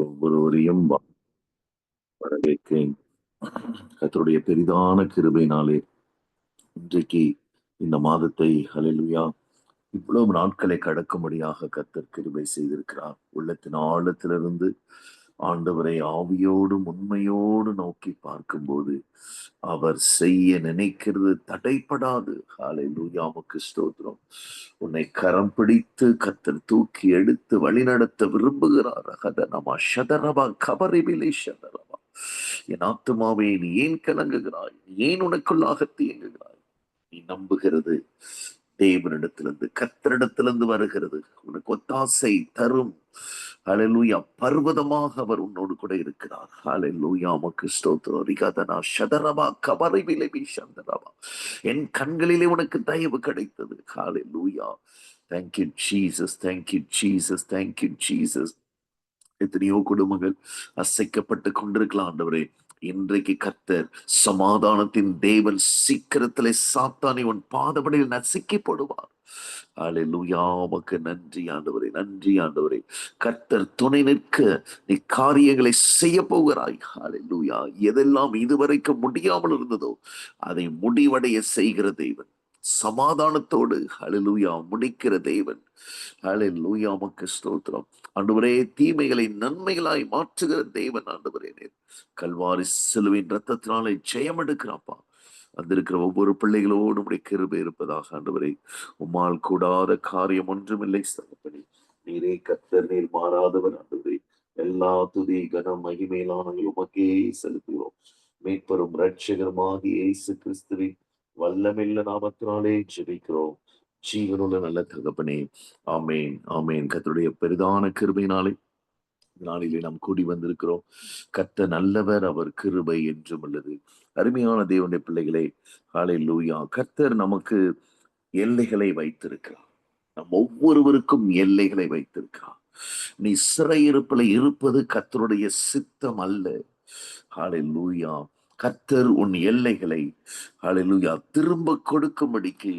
ஒவ்வொருவரையும் வரவேற்கிறேன். கர்த்தருடைய பெரிதான கிருபையினாலே இன்றைக்கு இந்த மாதத்தை ஹல்லேலூயா இவ்வளவு நாட்களை கடக்கும்படியாக கர்த்தர் கிருபை செய்திருக்கிறார். உள்ளத்தின் ஆழத்திலிருந்து ஆண்டவரை ஆவியோடும் உண்மையோடு நோக்கி பார்க்கும்போது அவர் செய்ய நினைக்கிறது தடைப்படாது. ஹல்லேலூயா, உமக்கு ஸ்தோத்திரம். உன்னை கரம் பிடித்து கர்த்தர் தூக்கி எடுத்து வழிநடத்த விரும்புகிறார். ஹதனமா ஷதரபா கபரிபிலே ஷதரபா. என் ஆத்துமாவே நீ ஏன் கலங்குகிறாய்? நீ ஏன் உனக்குள்ளாக தீங்குகிறாய்? நீ நம்புகிறது தேவனிடத்திலிருந்து கர்த்தரிடத்திலிருந்து வருகிறது. உனக்கு ஒத்தாசை தரும். ஹல்லேலூயா, பர்வதமாக அவர் உன்னோடு கூட இருக்கிறார். ஹல்லேலூயா, உமக்கு ஸ்தோத்திரம். ரிகதனா ஷதரபா கபரிபிலே ஷதரபா. என் கண்களிலே உனக்கு தயவு கிடைத்தது. ஹல்லேலூயா. Thank you, Jesus. Thank you, Jesus. Thank you, Jesus. எத்தனையோ குடும்பங்கள் அசைக்கப்பட்டு கொண்டிருக்கலாம் ஆண்டவரே. இன்றைக்கு கர்த்தர் சமாதானத்தின் தேவன் சீக்கிரத்திலே சாத்தானை உன் பாதபடியில் நசுக்கி போடுவார். ஹல்லேலூயா, உமக்கு நன்றி ஆண்டவரே, நன்றி ஆண்டவரே. கர்த்தர் துணை நிற்க நீ காரியங்களை செய்ய போகிறாய். ஹல்லேலூயா, எதெல்லாம் இதுவரைக்கும் முடியாமல் இருந்ததோ அதை முடிவடைய செய்கிற தேவன், சமாதானத்தோடு ஹல்லேலூயா முடிக்கிற தேவன். ஹல்லேலூயா, உமக்கு ஸ்தோத்திரம் ஆண்டவரே. தீமைகளை நன்மைகளாய் மாற்றுகிற தேவன் ஆண்டவரே. கல்வாரி சிலுவையின் ரத்தத்தினாலே ஜெயம் எடுக்கிறாப்பா. வந்திருக்கிற ஒவ்வொரு பிள்ளைகளோடு உடைய கிருபை இருப்பதாக ஆண்டவரே. உம்மால் கூடாத காரியம் ஒன்றுமில்லை தகப்பனே. நீரே கர்த்தர், நீர் மாறாதவர் ஆண்டவரே. எல்லா துதி கனம் மகிமையிலான உமக்கே செலுத்துகிறோம். மீட்பரும் இரட்சகருமாகிய இயேசு கிறிஸ்துவின் வல்லமில்ல நாமத்தினாலே ஜெபிக்கிறோம் ஜீவனுள்ள நல்ல தகப்பனே. ஆமேன், ஆமேன். கர்த்தருடைய பெரிதான கிருபையினாலே நாளிலே நாம் கூடி வந்திருக்கிறோம். கர்த்தர் நல்லவர், அவர் கிருபை என்றும் உள்ளது. அருமையான தேவனுடைய பிள்ளைகளே, ஹல்லேலூயா. கர்த்தர் நமக்கு எல்லைகளை வைத்திருக்கிறார். நம் ஒவ்வொருவருக்கும் எல்லைகளை வைத்திருக்கிறார். நீ சிறையிருப்பில் இருப்பது கர்த்தருடைய சித்தம் அல்ல. ஹல்லேலூயா. கர்த்தர் உன் எல்லைகளை ஹல்லேலூயா திரும்ப கொடுக்கும்படிக்கு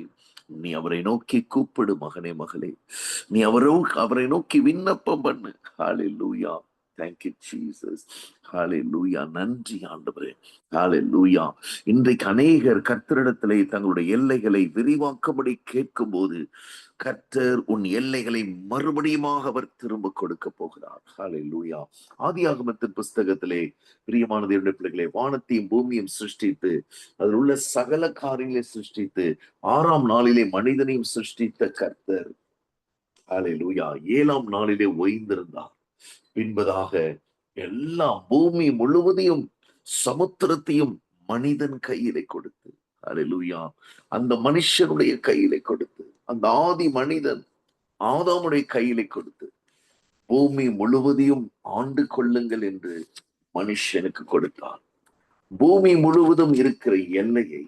நீ அவரை நோக்கி கூப்பிடு மகனே, மகளே. நீ அவரை நோக்கி விண்ணப்பம் பண்ணு. ஹல்லேலூயா. Thank you, Jesus. ஹல்லேலூயா. நன்றி ஆண்டவரே. ஹல்லேலூயா. இன்றைக்கு அநேகர் கர்த்தரிடத்திலே தங்களுடைய எல்லைகளை விரிவாக்கும்படி கேட்கும் போது கர்த்தர் உன் எல்லைகளை மறுபடியுமாக அவர் திரும்ப கொடுக்க போகிறார். ஹல்லேலூயா. ஆதியாகமத்தின் புஸ்தகத்திலே பிரியமான தேவனுடைய பிள்ளைகளே, வானத்தையும் பூமியும் சிருஷ்டித்து அதில் உள்ள சகல காரியங்களை சிருஷ்டித்து 6ஆம் நாளிலே மனிதனையும் சிருஷ்டித்த கர்த்தர் ஹல்லேலூயா 7ஆம் நாளிலே ஓய்ந்திருந்தார். பின்பதாக எல்லாம் பூமி முழுவதையும் சமுத்திரத்தையும் மனிதன் கையிலே கொடுத்து ஹல்லேலூயா அந்த மனுஷனுடைய கையிலே கொடுத்து, அந்த ஆதி மனிதன் ஆதாமுடைய கையிலே கொடுத்து பூமி முழுவதையும் ஆண்டு கொள்ளுங்கள் என்று மனுஷனுக்கு கொடுத்தார். பூமி முழுவதும் இருக்கிற எல்லையை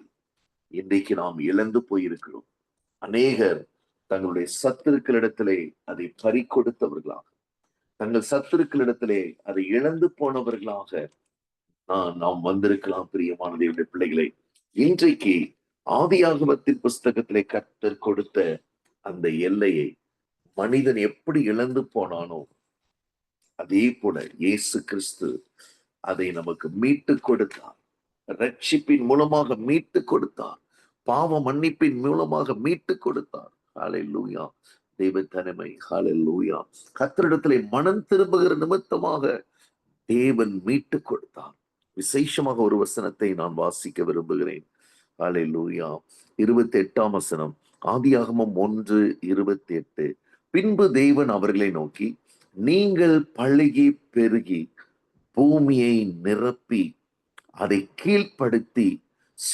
இன்றைக்கு நாம் இழந்து போயிருக்கிறோம். அநேகர் தங்களுடைய சத்துருக்களிடத்திலே அதை பறிகொடுத்தவர்களாக, தங்கள் சத்துருக்களிடத்திலே அதை இழந்து போனவர்களாக நாம் வந்திருக்கலாம். பிரியமான தேவனுடைய பிள்ளைகளை, இன்றைக்கு ஆதியாகமத்தின் புஸ்தகத்திலே கர்த்தர் கொடுத்த அந்த எல்லையை மனிதன் எப்படி இழந்து போனானோ அதே போல இயேசு கிறிஸ்து அதை நமக்கு மீட்டு கொடுத்தார். ரட்சிப்பின் மூலமாக மீட்டு கொடுத்தார். பாவ மன்னிப்பின் மூலமாக மீட்டு கொடுத்தார். ஹல்லேலூயா. தெய்வ தனிமை. ஹல்லேலூயா. கர்த்தரிடத்திலே மனம் திரும்புகிற நிமித்தமாக தேவன் மீட்டு கொடுத்தார். விசேஷமாக ஒரு வசனத்தை நான் வாசிக்க விரும்புகிறேன். ஹல்லேலூயா. 28ஆம் வசனம், ஆதியாகமம் 1:28. பின்பு தேவன் அவர்களை நோக்கி, நீங்கள் பழுகி பெருகி பூமியை நிரப்பி அதை கீழ்ப்படுத்தி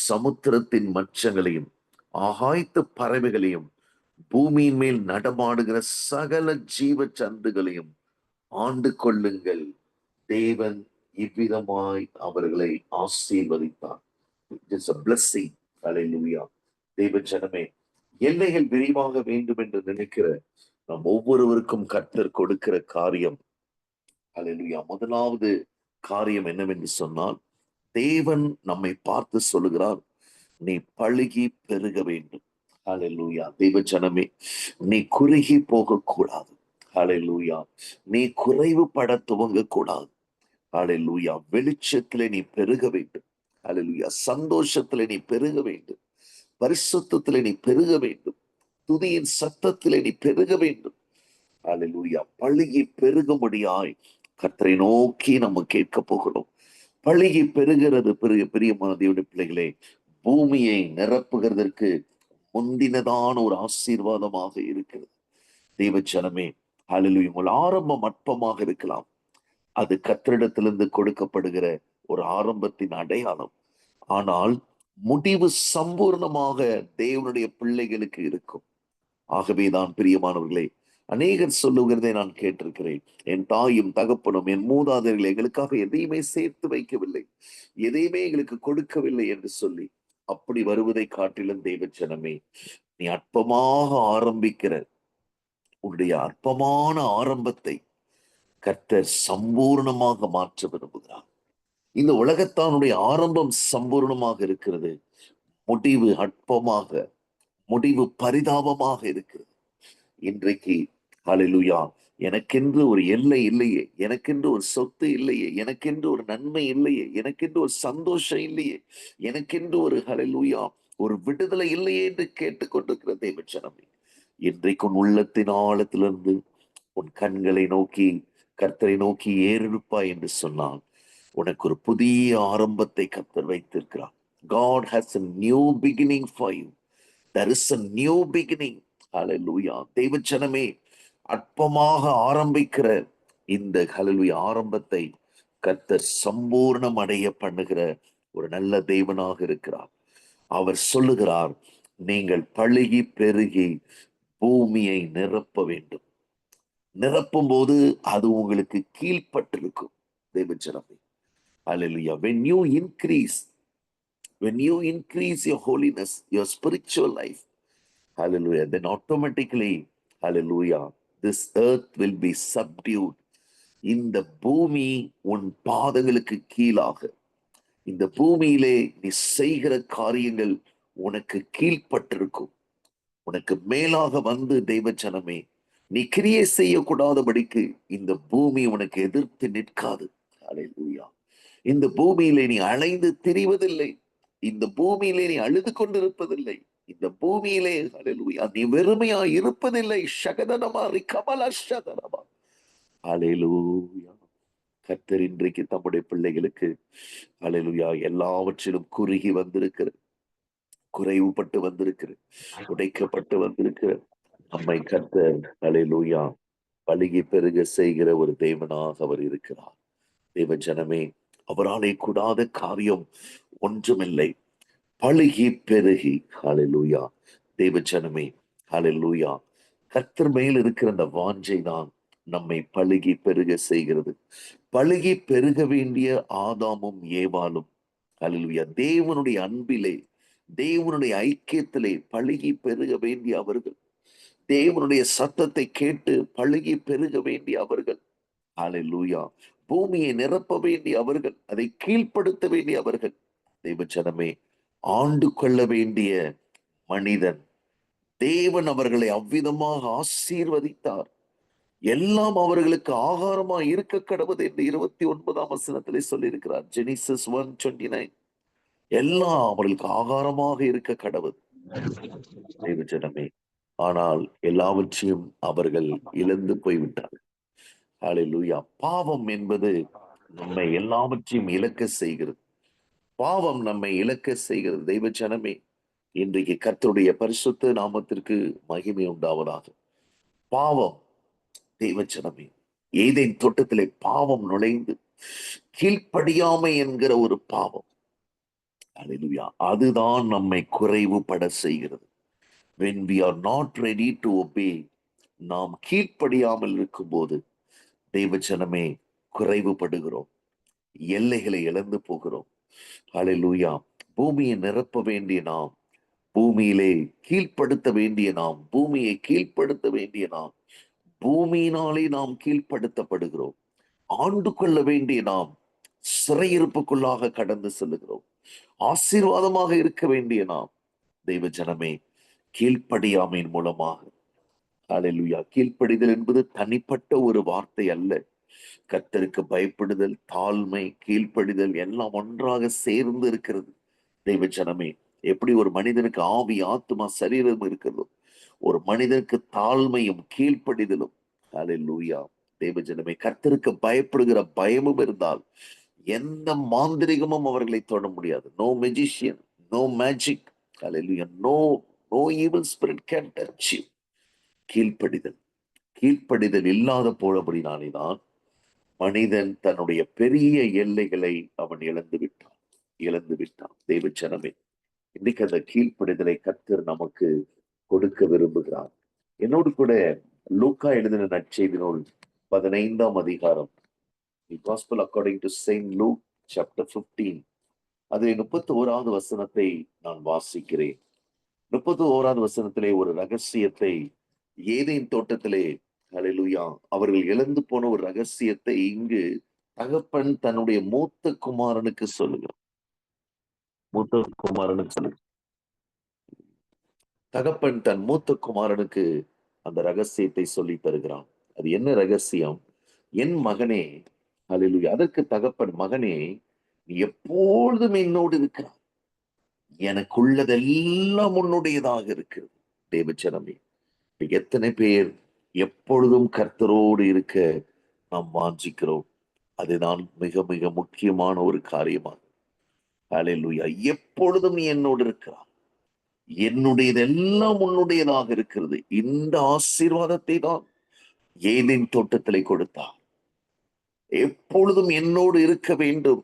சமுத்திரத்தின் மச்சங்களையும் ஆகாயத்து பறவைகளையும் பூமியின் மேல் நடமாடுகிற சகல ஜீவ சந்துகளையும் ஆண்டு கொள்ளுங்கள். தேவன் இவ்விதமாய் அவர்களை ஆசீர்வதித்தார். It's a blessing. Hallelujah. தேவ ஜனமே, எல்லைகள் விரிவாக வேண்டும் என்று நினைக்கிற நாம் ஒவ்வொருவருக்கும் கர்த்தர் கொடுக்கிற காரியம் ஹல்லேலூயா. முதலாவது காரியம் என்னவென்று சொன்னால், தேவன் நம்மை பார்த்து சொல்லுகிறார், நீ பழுகி பெருக வேண்டும். ஹல்லேலூயா. தேவ ஜனமே, நீ குறுகி போகக்கூடாது. ஹalleluya. நீ குறைவுபட துவங்க கூடாது. ஹalleluya. வெளிச்சத்திலே நீ பெருக வேண்டும். ஹalleluya. சந்தோஷத்திலே நீ பெருக வேண்டும். பரிசுத்தத்திலே நீ பெருக வேண்டும். துதியின் சத்தத்திலே நீ பெருக வேண்டும். ஹalleluya. பழுகி பெருகும்படியாய் கர்த்தரை நோக்கி நம்ம கேட்க போகிறோம். பழுகி பெருகிறது பிரியமான தேவனுடைய பிள்ளைகளே, பூமியை நிரப்புகிறதற்கு முந்தினதான ஒரு ஆசீர்வாதமாக இருக்கிறது. தேவச்சனமே, ஹalleluya. உங்கள் ஆரம்பம் அற்பமாக இருக்கலாம். அது கர்த்தரிடத்திலிருந்து கொடுக்கப்படுகிற ஒரு ஆரம்பத்தின் அடையாளம். ஆனால் முடிவு சம்பூர்ணமாக தேவனுடைய பிள்ளைகளுக்கு இருக்கும். ஆகவேதான் பிரியமானவர்களே, அநேகர் சொல்லுகிறதை நான் கேட்டிருக்கிறேன். என் தாயும் தகப்பனும் என் மூதாதையர்கள் எங்களுக்காக எதையுமே சேர்த்து வைக்கவில்லை, எதையுமே எங்களுக்கு கொடுக்கவில்லை என்று சொல்லி. அப்படி வருவதை காட்டிலும் தேவச்சனமே, நீ அற்பமாக ஆரம்பிக்கிற உன்னுடைய அற்பமான ஆரம்பத்தை கர்த்தர் சம்பூர்ணமாக மாற்ற விரும்புகிறார். இந்த உலகத்தானுடைய ஆரம்பம் சம்பூர்ணமாக இருக்கிறது, முடிவு அற்பமாக, முடிவு பரிதாபமாக இருக்கிறது. இன்றைக்கு ஹalleluya, எனக்கென்று ஒரு எல்லை இல்லையே, எனக்கென்று ஒரு சொத்து இல்லையே, எனக்கென்று ஒரு நன்மை இல்லையே, எனக்கென்று ஒரு சந்தோஷம் இல்லையே, எனக்கென்று ஒரு ஹalleluya ஒரு விடுதலை இல்லையே என்று கேட்டுக்கொண்டிருக்கிற தேவச்சனமே, இன்றைக்கு உன் உள்ளத்தின் ஆழத்திலிருந்து உன் கண்களை நோக்கி கர்த்தரை நோக்கி ஏறெடுப்பாய் என்று சொன்னால் உனக்கு ஒரு புதிய ஆரம்பத்தை கர்த்தர் வைத்திருக்கிறார். God has a new beginning for you. There is a new beginning. Hallelujah. தேவச்சனமே, அற்பமாக ஆரம்பிக்கிற இந்த ஹalleluya ஆரம்பத்தை கர்த்தர் சம்பூர்ணம் அடைய பண்ணுகிற ஒரு நல்ல தேவனாக இருக்கிறார். அவர் சொல்லுகிறார், நீங்கள் பழுகி பெருகி பூமியை நிரப்ப வேண்டும். நிரப்பும் போது அது உங்களுக்கு கீழ்ப்பட்டிருக்கும். தேவச்சனமே, hallelujah. When you increase your holiness, your spiritual life, hallelujah, then automatically, hallelujah, this earth will be subdued. இந்த பூமி உன் பாதங்களுக்கு கீழாக, இந்த பூமியிலே நீ செய்கிற காரியங்கள் உனக்கு கீழ்ப்பட்டிருக்கும். உனக்கு மேலாக வந்து தேவச்சனமே, நீ கிரியை செய்யக்கூடாதபடிக்கு இந்த பூமி உனக்கு எதிர்த்து நிற்காது. ஹalleluya. இந்த பூமியிலே நீ அலைந்து திரிவதில்லை, இந்த பூமியிலே நீ அழுது கொண்டிருப்பதில்லை, இந்த பூமியிலே ஹalleluya நீ வெறுமையா இருப்பதில்லை. ஷகதனமா ரிகமல ஷதனமா. ஹalleluya. கர்த்தர் இன்றைக்கு தம்முடைய பிள்ளைகளுக்கு ஹalleluya எல்லாவற்றிலும் குறுகி வந்திருக்கிற, குறைவுபட்டு வந்திருக்கிற, உடைக்கப்பட்டு வந்திருக்கிற நம்மை கர்த்தர் ஹalleluya பலுகி பெருக செய்கிற ஒரு தேவனாக அவர் இருக்கிறார். தேவ ஜனமே, அவராலே கூடாத காரியம் ஒன்றுமில்லை. பழுகி பெருகி ஹalleluya. தேவ ஜனமே, ஹalleluya. கர்த்தர் மேல் இருக்கிற அந்த வாஞ்சை தான் நம்மை பழுகி பெருக செய்கிறது. பழுகி பெருக வேண்டிய ஆதாமும் ஏவாளும் ஹalleluya தேவனுடைய அன்பிலே, தேவனுடைய ஐக்கியத்திலே பழுகி பெருக வேண்டிய அவர்கள், தேவனுடைய சத்தத்தை கேட்டு பழுகி பெருக வேண்டிய அவர்கள், ஹalleluya பூமியை நிரப்ப வேண்டிய அவர்கள், அதை கீழ்ப்படுத்த வேண்டிய அவர்கள். தேவச்சனமே, ஆண்டு கொள்ள வேண்டிய மனிதன், தேவன் அவர்களை அவ்விதமாக ஆசீர்வதித்தார். எல்லாம் அவர்களுக்கு ஆகாரமா இருக்க கடவுது என்று 29ஆம் வசனத்திலே சொல்லியிருக்கிறார். ஜெனிசிஸ் 1:29. எல்லாம் அவர்களுக்கு ஆகாரமாக இருக்க கடவுது. தேவச்சனமே, ஆனால் எல்லாவற்றையும் அவர்கள் இழந்து போய்விட்டார்கள். ஹalleluya. பாவம் என்பது நம்மை எல்லாவற்றையும் இழக்க செய்கிறது. பாவம் நம்மை இழக்க செய்கிறது. தெய்வச்சனமே, இன்றைக்கு கர்த்தருடைய பரிசுத்த நாமத்திற்கு மகிமை உண்டாவதாக. பாவம், தெய்வச்சனமே, ஏதேன் தோட்டத்திலே பாவம் நுழைந்து கீழ்ப்படியாமை என்கிற ஒரு பாவம், ஹalleluya, அதுதான் நம்மை குறைவுபட செய்கிறது. When we are not ready to obey, நாம் கீழ்ப்படியாமல் இருக்கும் போது தெய்வச்சனமே குறைவுபடுகிறோம், எல்லைகளை இழந்து போகிறோம். ஹalleluya. பூமியை நிரப்ப வேண்டிய நாம், பூமியிலே கீழ்ப்படுத்த வேண்டிய நாம், பூமியை கீழ்ப்படுத்த வேண்டிய நாம், பூமியினாலே நாம் கீழ்ப்படுத்தப்படுகிறோம். ஆண்டு கொள்ள வேண்டிய நாம் சிறையிருப்புக்குள்ளாக கடந்து செல்லுகிறோம். ஆசீர்வாதமாக இருக்க வேண்டிய நாம், தெய்வ ஜனமே, கீழ்ப்படியாமையின் மூலமாக அல்லேலூயா. கீழ்ப்படிதல் என்பது தனிப்பட்ட ஒரு வார்த்தை அல்ல. கர்த்தருக்கு பயப்படுதல், தாழ்மை, கீழ்ப்படிதல் எல்லாம் ஒன்றாக சேர்ந்து இருக்கிறது. தெய்வ ஜனமே, எப்படி ஒரு மனிதனுக்கு ஆவி, ஆத்மா, சரீரம் இருக்கிறதோ, ஒரு மனிதனுக்கு தாழ்மையும் கீழ்ப்படிதலும், அல்லேலூயா. தெய்வ ஜனமே, கர்த்தருக்கு பயப்படுகிற பயமும் இருந்தால் எந்த மாந்திரிகமும் அவர்களை தொட முடியாது. No magician, no magic, hallelujah, no no evil spirit can touch you. கீழ்ப்படிதல், கீழ்ப்படிதல் இல்லாத போனபடினாலேதான் மனிதன் தன்னுடைய பெரிய எல்லைகளை அவன் இழந்து விட்டான். தெய்வ ஜனமே, இன்னைக்கு அந்த கீழ்ப்படிதலை கர்த்தர் நமக்கு கொடுக்க விரும்புகிறார். என்னோடு கூட லூக்கா எழுதின நற்செய்தி நூல் 15ஆம் அதிகாரம், The Gospel according to Saint Luke chapter 15, அதில் 31வது வசனத்தை நான் வாசிக்கிறேன். 31வது வசனத்திலே ஒரு ரகசியத்தை, ஏதேன் தோட்டத்திலே, ஹல்லேலூயா, அவர்கள் இழந்து போன ஒரு ரகசியத்தை இங்கு தகப்பன் தன்னுடைய மூத்த குமாரனுக்கு சொல்லுகிறார். மூத்த குமாரனுக்கு சொல்லு தகப்பன் தன் மூத்த குமாரனுக்கு அந்த ரகசியத்தை சொல்லி தருகிறான். அது என்ன ரகசியம்? என் மகனே, ஹல்லேலூயா. அதற்கு தகப்பன், மகனே, நீ எப்பொழுதும் என்னோடு இருக்கிறாய், எனக்குள்ளதெல்லாம் உன்னுடையதாக இருக்கிறது. தேவச்சனமே, எத்தனை பேர் எப்பொழுதும் கர்த்தரோடு இருக்க நாம் வாஞ்சிக்கிறோம்? அதுதான் மிக மிக முக்கியமான ஒரு காரியமாகும். ஹல்லேலூயா. எப்பொழுதும் நீ என்னோடு இருக்கிறாய், என்னுடையதெல்லாம் உன்னுடையதாக இருக்கிறது. இந்த ஆசீர்வாதத்தை தான் ஏதேன் தோட்டத்திலே கொடுத்தார். எப்பொழுதும் என்னோடு இருக்க வேண்டும்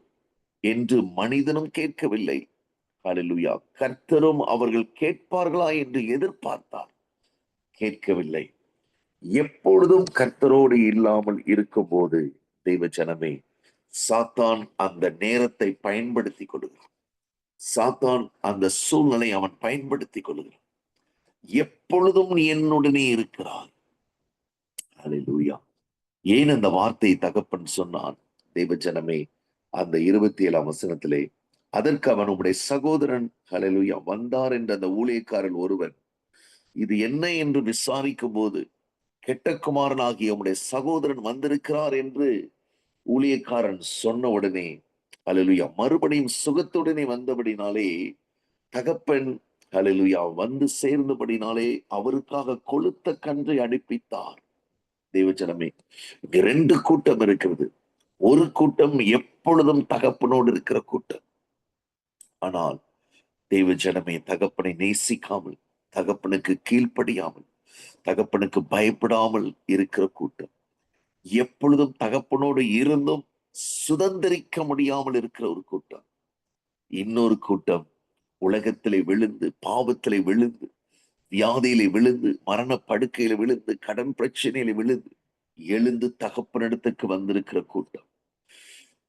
என்று மனிதனும் கேட்கவில்லை. ஹல்லேலூயா. கர்த்தரும் அவர்கள் கேட்பார்களா என்று எதிர்பார்த்தார், கேட்கவில்லை. எப்பொழுதும் கர்த்தரோடு இல்லாமல் இருக்கும்போது, தெய்வ ஜனமே, சாத்தான் அந்த நேரத்தை பயன்படுத்தி கொள்கிறான். சாத்தான் அந்த சூழ்நிலை அவன் பயன்படுத்தி கொள்கிறான். எப்பொழுதும் நீ என்னுடனே இருக்கிறாய். ஹல்லேலூயா. ஏன் அந்த வார்த்தை தகப்பன் சொன்னான்? தெய்வ ஜனமே, அந்த 27ஆம் வசனத்திலே, அதற்கு அவன், உம்முடைய சகோதரன், ஹல்லேலூயா, வந்தார் என்ற அந்த ஊழியக்காரன் ஒருவன் இது என்ன என்று விசாரிக்கும் போது, கெட்ட குமாரன் ஆகிய உம்முடைய சகோதரன் வந்திருக்கிறார் என்று ஊழியக்காரன் சொன்ன உடனே, ஹல்லேலூயா, மறுபடியும் சுகத்துடனே வந்தபடினாலே தகப்பன், ஹல்லேலூயா, வந்து சேர்ந்தபடினாலே அவருக்காக கொழுத்த கன்றை அடிப்பித்தார். தேவஜனமே, இங்க 2 கூட்டம் இருக்கிறது. ஒரு கூட்டம் எப்பொழுதும் தகப்பனோடு இருக்கிற கூட்டம். ஆனால் தேவ ஜனமே, தகப்பனை நேசிக்காமல், தகப்பனுக்கு கீழ்ப்படியாமல், தகப்பனுக்கு பயப்படாமல் இருக்கிற கூட்டம். எப்பொழுதும் தகப்பனோடு இருந்தும் சுதந்திரிக்க முடியாமல் இருக்கிற ஒரு கூட்டம். இன்னொரு கூட்டம் உலகத்திலே விழுந்து, பாவத்திலே விழுந்து, வியாதியிலே விழுந்து, மரண படுக்கையில விழுந்து, கடன் பிரச்சனையில விழுந்து எழுந்து தகப்பனிடத்துக்கு வந்திருக்கிற கூட்டம்.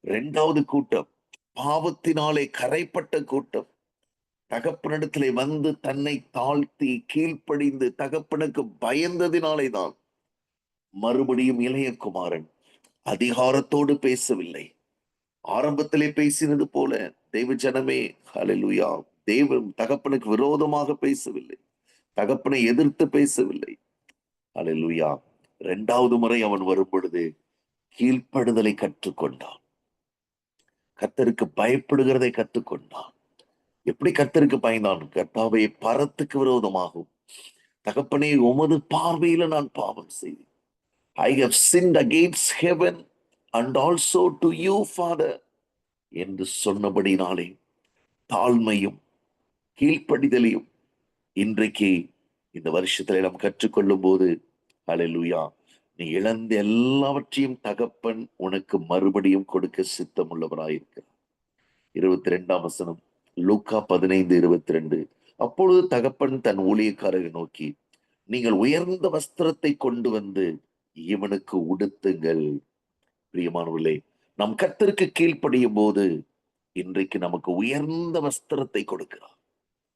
2வது கூட்டம் பாவத்தினாலே கரைப்பட்ட கூட்டம். தகப்பனிடத்திலே வந்து தன்னை தாழ்த்தி கீழ்ப்படிந்து தகப்பனுக்கு பயந்ததினாலே தான் மறுபடியும் இளைய குமாரன் அதிகாரத்தோடு பேசவில்லை. ஆரம்பத்திலே பேசினது போல, தெய்வ ஜனமே, ஹல்லேலூயா, தேவன் தகப்பனுக்கு விரோதமாக பேசவில்லை, தகப்பனை எதிர்த்து பேசவில்லை. ஹல்லேலூயா. 2வது முறை அவன் வரும் பொழுது கீழ்ப்படுதலை கற்றுக்கொண்டான். கர்த்தருக்கு பயப்படுகிறதை கற்றுக்கொண்டான். எப்படி கர்த்தருக்கு பயந்தான்? கர்த்தாவே, பரத்துக்கு விரோதமாகும், தகப்பனே, உமது பார்வையில நான் பாவம் செய்தேன். I have sinned against heaven and also to you, Father, என்று சொன்னபடினாலே தாழ்மையும் கீழ்ப்படிதலையும் இன்றைக்கு இந்த வருஷத்துல நாம் கற்றுக்கொள்ளும் போது, ஹல்லேலூயா, நீ இழந்த எல்லாவற்றையும் தகப்பன் உனக்கு மறுபடியும் கொடுக்க சித்தம் உள்ளவராயிருக்கிறார். 22ஆம் வசனம், லூக்கா 15:22. அப்பொழுது தகப்பன் தன் ஊழியக்காரரை நோக்கி, நீங்கள் உயர்ந்த வஸ்திரத்தை கொண்டு வந்து இவனுக்கு உடுத்துங்கள். பிரியமானவர்களே, நாம் கர்த்தருக்கு கீழ்ப்படியும் போது இன்றைக்கு நமக்கு உயர்ந்த வஸ்திரத்தை கொடுக்கிறார்.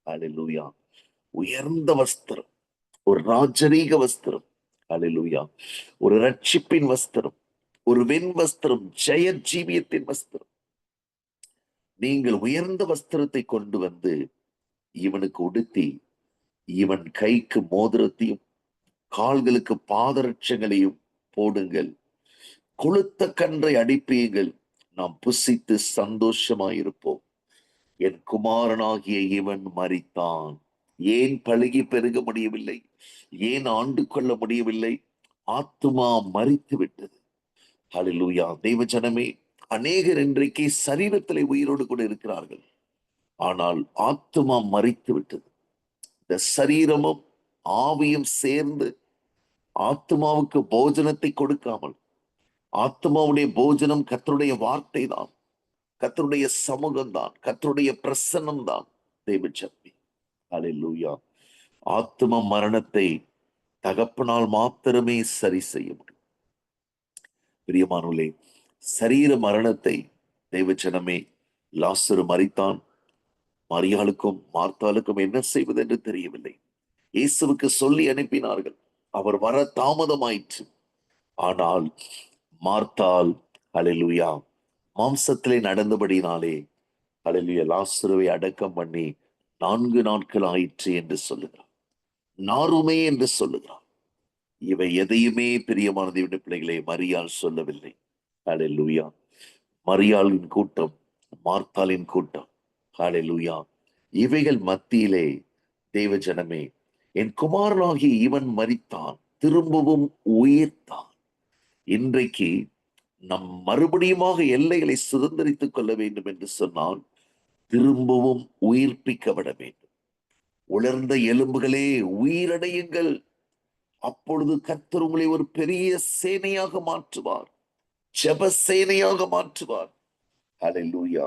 ஹல்லேலூயா. உயர்ந்த வஸ்திரம், ஒரு ராஜரீக வஸ்திரம். ஹல்லேலூயா. ஒரு ரட்சிப்பின் வஸ்திரம், ஒரு வெண் வஸ்திரம், ஜெய ஜீவியத்தின் வஸ்திரம். நீங்கள் உயர்ந்த வஸ்திரத்தை கொண்டு வந்து இவனுக்கு உடுத்தி, இவன் கைக்கு மோதிரத்தையும் கால்களுக்கு பாதரட்சங்களையும் போடுங்கள், கொளுத்த கன்றை அடிப்பீங்கள், நாம் புசித்து சந்தோஷமாயிருப்போம். என் குமாரனாகிய இவன் மரித்தான். ஏன் பழுகி பெருக முடியவில்லை? ஏன் ஆண்டு கொள்ள முடியவில்லை? ஆத்துமா மரித்து விட்டது. ஹல்லேலூயா. தெய்வ ஜனமே, அநேகர் இன்றைக்கு சரீரத்திலே உயிரோடு கூட இருக்கிறார்கள், ஆனால் ஆத்துமா மரித்து விட்டது. இந்த சரீரமும் ஆவியும் சேர்ந்து ஆத்மாவுக்கு போஜனத்தை கொடுக்காமல், ஆத்மாவுடைய போஜனம் கர்த்தருடைய வார்த்தை தான், கர்த்தருடைய சமூகம் தான், கர்த்தருடைய பிரசன்னம் தான். தேவச்சக்தி. ஹல்லேலூயா. ஆத்ம மரணத்தை தகப்பனால் மாத்திரமே சரி செய்ய முடியும். பிரியமானவர்களே, சரீர மரணத்தை தேவச்சனமே, லாசரு மரித்தான். மரியாளுக்கும் மார்த்தாளுக்கும் என்ன செய்வது என்று தெரியவில்லை. இயேசுவுக்கு சொல்லி அனுப்பினார்கள், அவர் வர தாமதமாயிற்று. ஆனால் மார்த்தாள், ஹல்லேலூயா, மாம்சத்திலே நடந்தபடினாலே, ஹல்லேலூயா, லாசருவை அடக்கம் பண்ணி 4 நாட்கள் ஆயிற்று என்று சொல்லுகிறார். நாருமே என்று சொல்லுகிறார். இவை எதையுமே பிரியமான தேவனுடைய பிள்ளைகளை மரியாள் சொல்லவில்லை. ஹல்லேலூயா. மரியாளின் கூட்டம், மார்த்தாளின் கூட்டம், ஹல்லேலூயா, இவைகள் மத்தியிலே தேவ ஜனமே, என் குமாரனாகி இவன் மரித்தான், திரும்பவும் உயிர்த்தான். இன்றைக்கு நம் மறுபடியுமாக எல்லைகளை சுதந்திரித்துக் கொள்ள வேண்டும் என்று சொன்னால் திரும்பவும் உயிர்ப்பிக்கப்பட வேண்டும். உலர்ந்த எலும்புகளே உயிரடையுங்கள், அப்பொழுது கர்த்தர் உங்களை ஒரு பெரிய சேனையாக மாற்றுவார், ஜெப சேனையாக மாற்றுவார். ஹல்லேலூயா.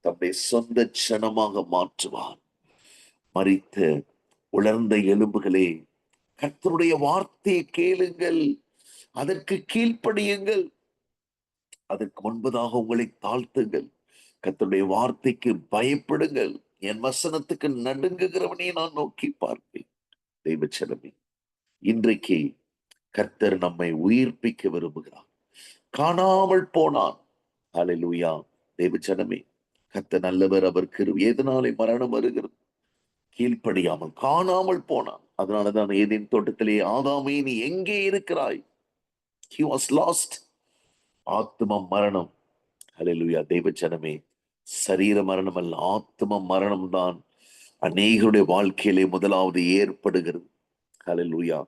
தம்முடைய சொந்த ஜனமாக மாற்றுவார். மரித்த உலர்ந்த எலும்புகளே, கர்த்தருடைய வார்த்தையை கேளுங்கள், அதற்கு கீழ்ப்படியுங்கள், அதற்கு முன்பதாக உங்களை தாழ்த்துங்கள், கர்த்தருடைய வார்த்தைக்கு பயப்படுங்கள். என் வசனத்துக்கு நடுங்குகிறவனே நான் நோக்கி பார்ப்பேன். தெய்வச்சனமே, இன்றைக்கு கர்த்தர் நம்மை உயிர்ப்பிக்க விரும்புகிறார். காணாமல் போனான். ஹல்லேலூயா. தேவச்சனமே, கர்த்தர் நல்லவர், அவர் கிருபை. எதனாலே மரணம் வருகிறது? கீழ்ப்படியாமல், காணாமல் போனான். அதனாலதான் ஏதேன் தோட்டத்திலே, ஆதாமே நீ எங்கே இருக்கிறாய்? He was lost. ஆத்ம மரணம். ஹல்லேலூயா. தேவச்சனமே, சரீர மரணம் அல்ல, ஆத்ம மரணம் தான் அநேகருடைய வாழ்க்கையிலே முதலாவது ஏற்படுகிறது. ஹல்லேலூயா.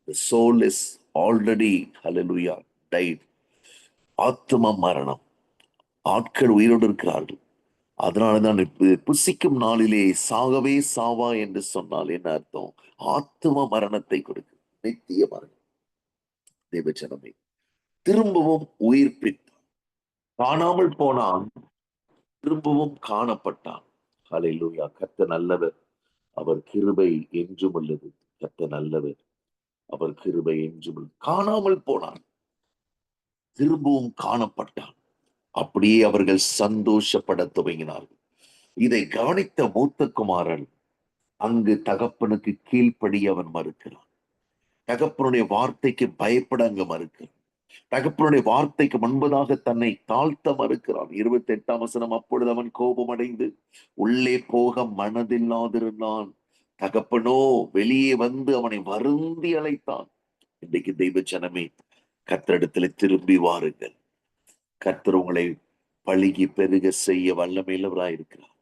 The soul is already, hallelujah, died. ஆத்ம மரணம். ஆட்கள் உயிரோடு இருக்கிறார்கள். அதனாலதான் புசிக்கும் நாளிலே சாகவே சாவா என்று சொன்னால் என்ன அர்த்தம்? ஆத்ம மரணத்தை கொடுக்கும், நித்திய மரணம். தேவச்சனமே, திரும்பவும் உயிர்ப்பித்தான். காணாமல் போனான், திரும்பவும் காணப்பட்டான். ஹல்லேலூயா. கர்த்தர் நல்லவர், அவர் கிருபை என்றும் உள்ளது. கர்த்தர் நல்லவர், அவர் கிருபை என்றும் உள்ளது. காணாமல் போனான், திரும்பவும் காணப்பட்டான். அப்படியே அவர்கள் சந்தோஷப்பட துவங்கினார்கள். இதை கவனித்த மூத்த குமாரன் அங்கு தகப்பனுக்கு கீழ்ப்படி அவன் மறுக்கிறான். தகப்பனுடைய வார்த்தைக்கு பயப்பட அங்கு மறுக்கிறான். தகப்பனுடைய வார்த்தைக்கு முன்பதாக தன்னை தாழ்த்த மறுக்கிறான். 28ஆம் வசனம், அப்பொழுது அவன் கோபம் அடைந்து உள்ளே போக மனதில்லாதிருந்தான். தகப்பனோ வெளியே வந்து அவனை வருந்தி அழைத்தான். இன்றைக்கு தெய்வ ஜனமே, கர்த்தரிடத்திலே திரும்பி வாருங்கள். கர்த்தர் உங்களை பழுகி பெருக செய்ய வல்லமையுள்ளவராயிருக்கிறார்.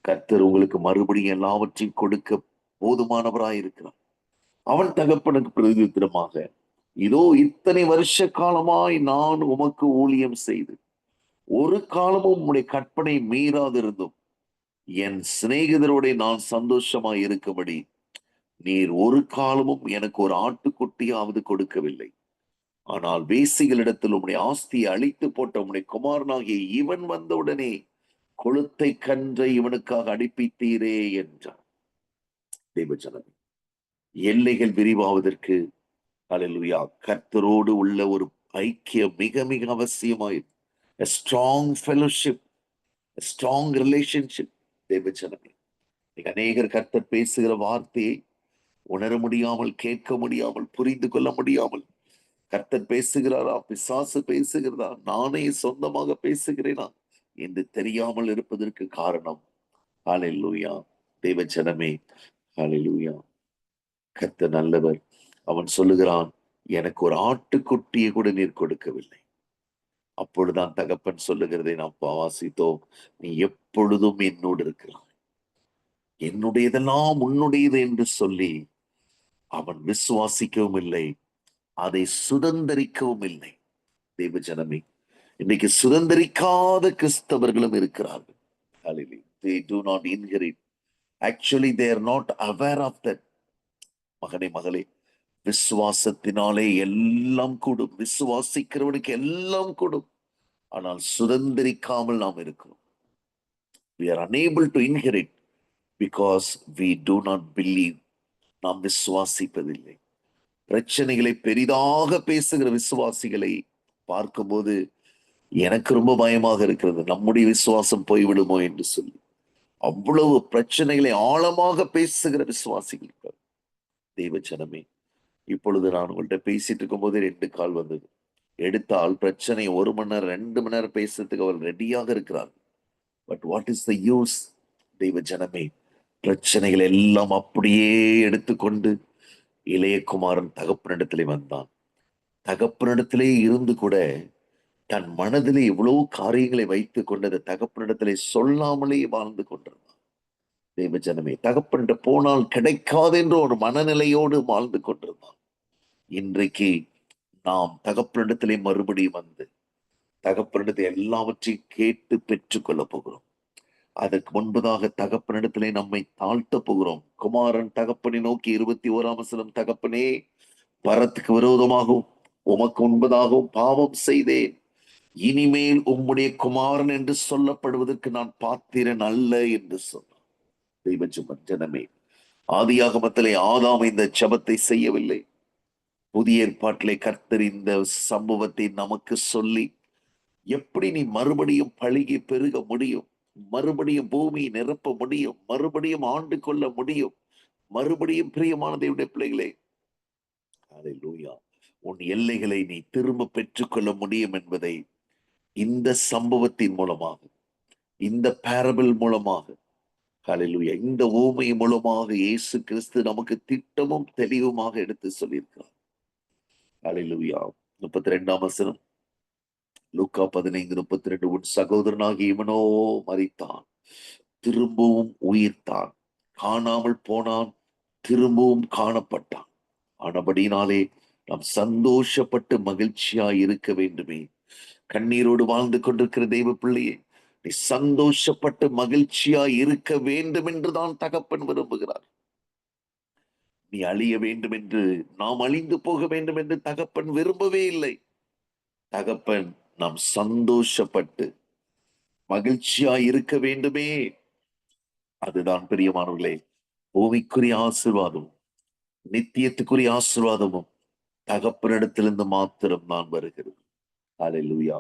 கர்த்தர் உங்களுக்கு மறுபடியும் எல்லாவற்றையும் கொடுக்க போதுமானவராயிருக்கிறார். அவன் தகப்பனுக்கு பிரதித்திரமாக, இதோ இத்தனை வருஷ காலமாய் நான் உமக்கு ஊழியம் செய்து ஒரு காலமும் உம்முடைய கற்பனை மீறாதிருந்தும் என் சிநேகிதரோட நான் சந்தோஷமாய் இருக்கும்படி நீர் ஒரு காலமும் எனக்கு ஒரு ஆட்டுக்குட்டியாவது கொடுக்கவில்லை. ஆனால் வேசிகளிடத்தில் உம்முடைய ஆஸ்தியை அழித்து போட்ட உம்முடைய குமாரனாகிய இவன் வந்தவுடனே கொளுத்தை கன்றை இவனுக்காக அடிப்பித்தீரே என்றார். தேவஜனமே, எல்லைகள் விரிவாவதற்கு, ஹல்லேலூயா, கர்த்தரோடு உள்ள ஒரு ஐக்கியம் மிக மிக அவசியமாயிரு. A strong fellowship, a strong relationship. தேவஜனமே, அநேகர் கர்த்தர் பேசுகிற வார்த்தையை உணர முடியாமல், கேட்க முடியாமல், புரிந்து கொள்ள முடியாமல், கர்த்தர் பேசுகிறாரா, பிசாசு பேசுகிறதா, நானே சொந்தமாக பேசுகிறேனா என்று தெரியாமல் இருப்பதற்கு காரணம், ஹல்லேலூயா, தேவஜனமே, ஹல்லேலூயா, கர்த்தர் நல்லவர், அவன் சொல்லுகிறான், எனக்கு ஒரு ஆட்டுக்குட்டியை கூட நீர் கொடுக்கவில்லை. அப்பொழுதுதான் தகப்பன் சொல்லுகிறதை நாம் வாசித்தோம், நீ எப்பொழுதும் என்னோடு இருக்கிறாய், என்னுடையதெல்லாம் உன்னுடையது என்று சொல்லி அவன் விசுவாசிக்கவும் இல்லை, அதை சுதந்திரிக்கவும் இல்லை. தேவ ஜனமே, இன்னைக்கு சுதந்திரிக்காத கிறிஸ்தவர்களும் இருக்கிறார்கள். They do not inherit. Actually, they are not aware of that. மகனே, மகளே, விசுவாசத்தினாலே எல்லாம் கூடும். விசுவாசிக்கிறவனுக்கு எல்லாம் கூடும். ஆனால் சுதந்திரிக்காமல் நாம் இருக்கிறோம். We are unable to inherit because we do not believe. நாம் விசுவாசிப்பதில்லை. பிரச்சனைகளை பெரிதாக பேசுகிற விசுவாசிகளை பார்க்கும்போது எனக்கு ரொம்ப பயமாக இருக்கிறது, நம்முடைய விசுவாசம் போய்விடுமோ என்று சொல்லி. அவ்வளவு பிரச்சனைகளை ஆழமாக பேசுகிற விசுவாசிகள். தெய்வ ஜனமே, இப்பொழுது நான் உங்கள்கிட்ட பேசிட்டு இருக்கும் போது 2 கால் வந்தது. எடுத்தால் பிரச்சனை 1 மணி நேரம் 2 மணி நேரம் பேசுறதுக்கு அவர் ரெடியாக இருக்கிறார். But what is the use? தெய்வ ஜனமே, பிரச்சனைகள் எல்லாம் அப்படியே எடுத்துக்கொண்டு இளையகுமாரன் தகப்பனிடத்திலே வந்தான். தகப்பனிடத்திலே இருந்து கூட தன் மனதிலே எவ்வளவு காரியங்களை வைத்துக் கொண்டு அந்த தகப்பனிடத்திலே சொல்லாமலே வாழ்ந்து கொண்டிருந்தான். தெய்வ ஜனமே, தகப்பன் போனால் கிடைக்காது என்ற ஒரு மனநிலையோடு வாழ்ந்து கொண்டிருந்தான். இன்றைக்கு நாம் தகப்பனிடத்திலே மறுபடியும் வந்து தகப்பனிடத்தை எல்லாவற்றையும் கேட்டு பெற்றுக் கொள்ள போகிறோம். அதற்கு முன்பதாக தகப்பனிடத்திலே நம்மை தாழ்த்த போகிறோம். குமாரன் தகப்பனை நோக்கி 21ஆம் வசனம், தகப்பனே, பரத்துக்கு விரோதமாகவும் உமக்கு முன்பதாகவும் பாவம் செய்தேன், இனிமேல் உம்முடைய குமாரன் என்று சொல்லப்படுவதற்கு நான் பாத்திரன் அல்ல என்று சொன்னார். தெய்வ ஜனமே, ஆதியாகமத்திலே ஆதாம் இந்த ஜெபத்தை செய்யவில்லை. புதிய ஏற்பாட்டிலே கர்த்தர் இந்த சம்பவத்தை நமக்கு சொல்லி, எப்படி நீ மறுபடியும் பழுகி பெருக முடியும், மறுபடியும் பூமி நிரப்ப முடியும், மறுபடியும் ஆண்டு கொள்ள முடியும், மறுபடியும் பிரியமான தேவனுடைய பிள்ளைகளே, அல்லேலூயா, உன் எல்லைகளை நீ திரும்ப பெற்றுக்கொள்ள முடியும் என்பதை இந்த சம்பவத்தின் மூலமாக, இந்த பேரபிள் மூலமாக, அல்லேலூயா, இந்த ஊமை மூலமாக இயேசு கிறிஸ்து நமக்கு திட்டமும் தெளிவுமாக எடுத்து சொல்லியிருக்கிறார். அல்லேலூயா. 32ஆம் வசனம், லூக்கா 15:32, உன் சகோதரனாகிய இவனோ மரித்தான், திரும்பவும் உயிர்த்தான், காணாமல் போனான், திரும்பவும் காணப்பட்டான். ஆனபடினாலே நாம் சந்தோஷப்பட்டு மகிழ்ச்சியாய் இருக்க வேண்டுமே. கண்ணீரோடு வாழ்ந்து கொண்டிருக்கிற தெய்வ பிள்ளையே, நீ சந்தோஷப்பட்டு மகிழ்ச்சியாய் இருக்க வேண்டும் என்றுதான் தகப்பன் விரும்புகிறார். நீ அழிய வேண்டும் என்று, நாம் அழிந்து போக வேண்டும் என்று தகப்பன் விரும்பவே இல்லை. தகப்பன் நாம் சந்தோஷப்பட்டு மகிழ்ச்சியாய் இருக்க வேண்டுமே. அதுதான் பிரியமானவர்களே, பூமிக்குரிய ஆசீர்வாதம், நித்தியத்துக்குரிய ஆசீர்வாதமும் தகப்பனிடத்திலிருந்து மாத்திரம் நான் வருகிறது. அல்லேலூயா.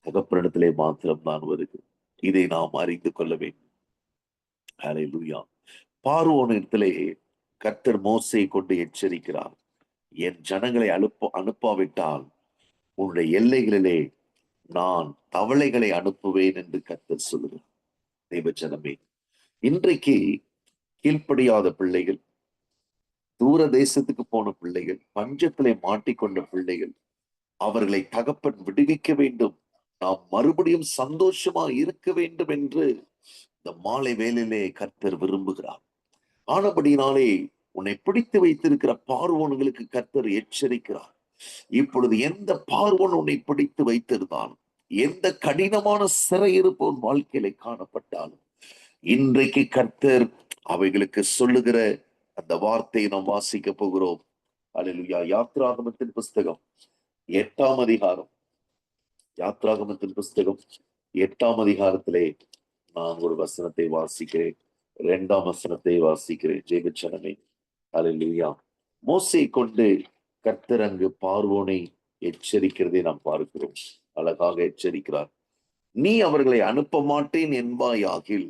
தகப்பனிடத்திலே மாத்திரம் நான் வருகிறேன். இதை நாம் அறிந்து கொள்ள வேண்டும். அல்லேலூயா. பார்வோனிடத்திலே கர்த்தர் மோசேயை கொண்டு எச்சரிக்கிறார், என் ஜனங்களை அனுப்பாவிட்டால் உன்னுடைய எல்லைகளிலே நான் தவளைகளை அனுப்புவேன் என்று கர்த்தர் சொல்லுகிறார். தெய்வ ஜனமே, இன்றைக்கு கீழ்ப்படியாத பிள்ளைகள், தூர தேசத்துக்கு போன பிள்ளைகள், பஞ்சத்திலே மாட்டிக்கொண்ட பிள்ளைகள், அவர்களை தகப்பன் விடுவிக்க வேண்டும், நாம் மறுபடியும் சந்தோஷமா இருக்க வேண்டும் என்று இந்த மாலை வேளையிலே கர்த்தர் விரும்புகிறார். ஆனபடினாலே உன்னை பிடித்து வைத்திருக்கிற பார்வோன்களுக்கு கர்த்தர் எச்சரிக்கிறார். இப்பொழுது எந்த பார்வோன் உன்னை பிடித்து வைத்திருந்தாலும், எந்த கடினமான சிறையிருப்பு உன் வாழ்க்கையில காணப்பட்டாலும், இன்றைக்கு கர்த்தர் அவைகளுக்கு சொல்லுகிற அந்த வார்த்தையை நாம் வாசிக்க போகிறோம். அல்லேலூயா. யாத்ராகமத்தின் புஸ்தகம் 8ஆம் அதிகாரம், யாத்ராகமத்தின் புஸ்தகம் 8ஆம் அதிகாரத்திலே நான் ஒரு வசனத்தை வாசிக்கிறேன், 2ஆம் வசனத்தை வாசிக்கிறேன். ஜெயச்சனமே, அல்லேலூயா. மோசேயை கொண்டு கர்த்தர் அங்கு பார்வோனை எச்சரிக்கிறதை நாம் பார்க்கிறோம். அழகாக எச்சரிக்கிறார். நீ அவர்களை அனுப்ப மாட்டேன் என்பாயாகில்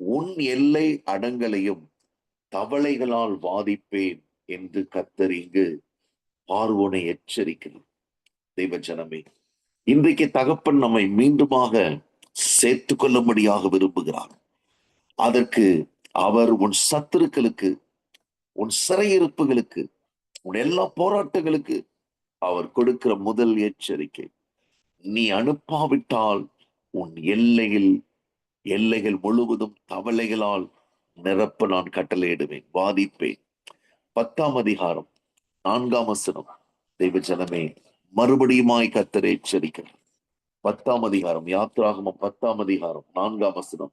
உன் எல்லை அடங்கலையும் தவளைகளால் வாதிப்பேன் என்று கர்த்தர் இங்கு பார்வோனை எச்சரிக்கிறார். தெய்வ ஜனமே, இன்றைக்கு தகப்பன் நம்மை மீண்டுமாக சேர்த்து கொள்ளும்படியாக விரும்புகிறார். அதற்கு அவர் உன் சத்துருக்களுக்கு, உன் சிறையிருப்புகளுக்கு உன் எல்லா போராட்டங்களுக்கு அவர் கொடுக்கிற முதல் எச்சரிக்கை, நீ அனுப்பாவிட்டால் உன் எல்லைகள் முழுவதும் தவளைகளால் நிரப்ப நான் கட்டளையிடுவேன், வாதிப்பேன். 10ஆம் அதிகாரம் 4ஆம் வசனம். தெய்வ ஜனமே, மறுபடியுமாய் கர்த்தர் எச்சரிக்கிறார். 10ஆம் அதிகாரம் யாத்ராகமம் 10ஆம் அதிகாரம் 4ஆம் வசனம்.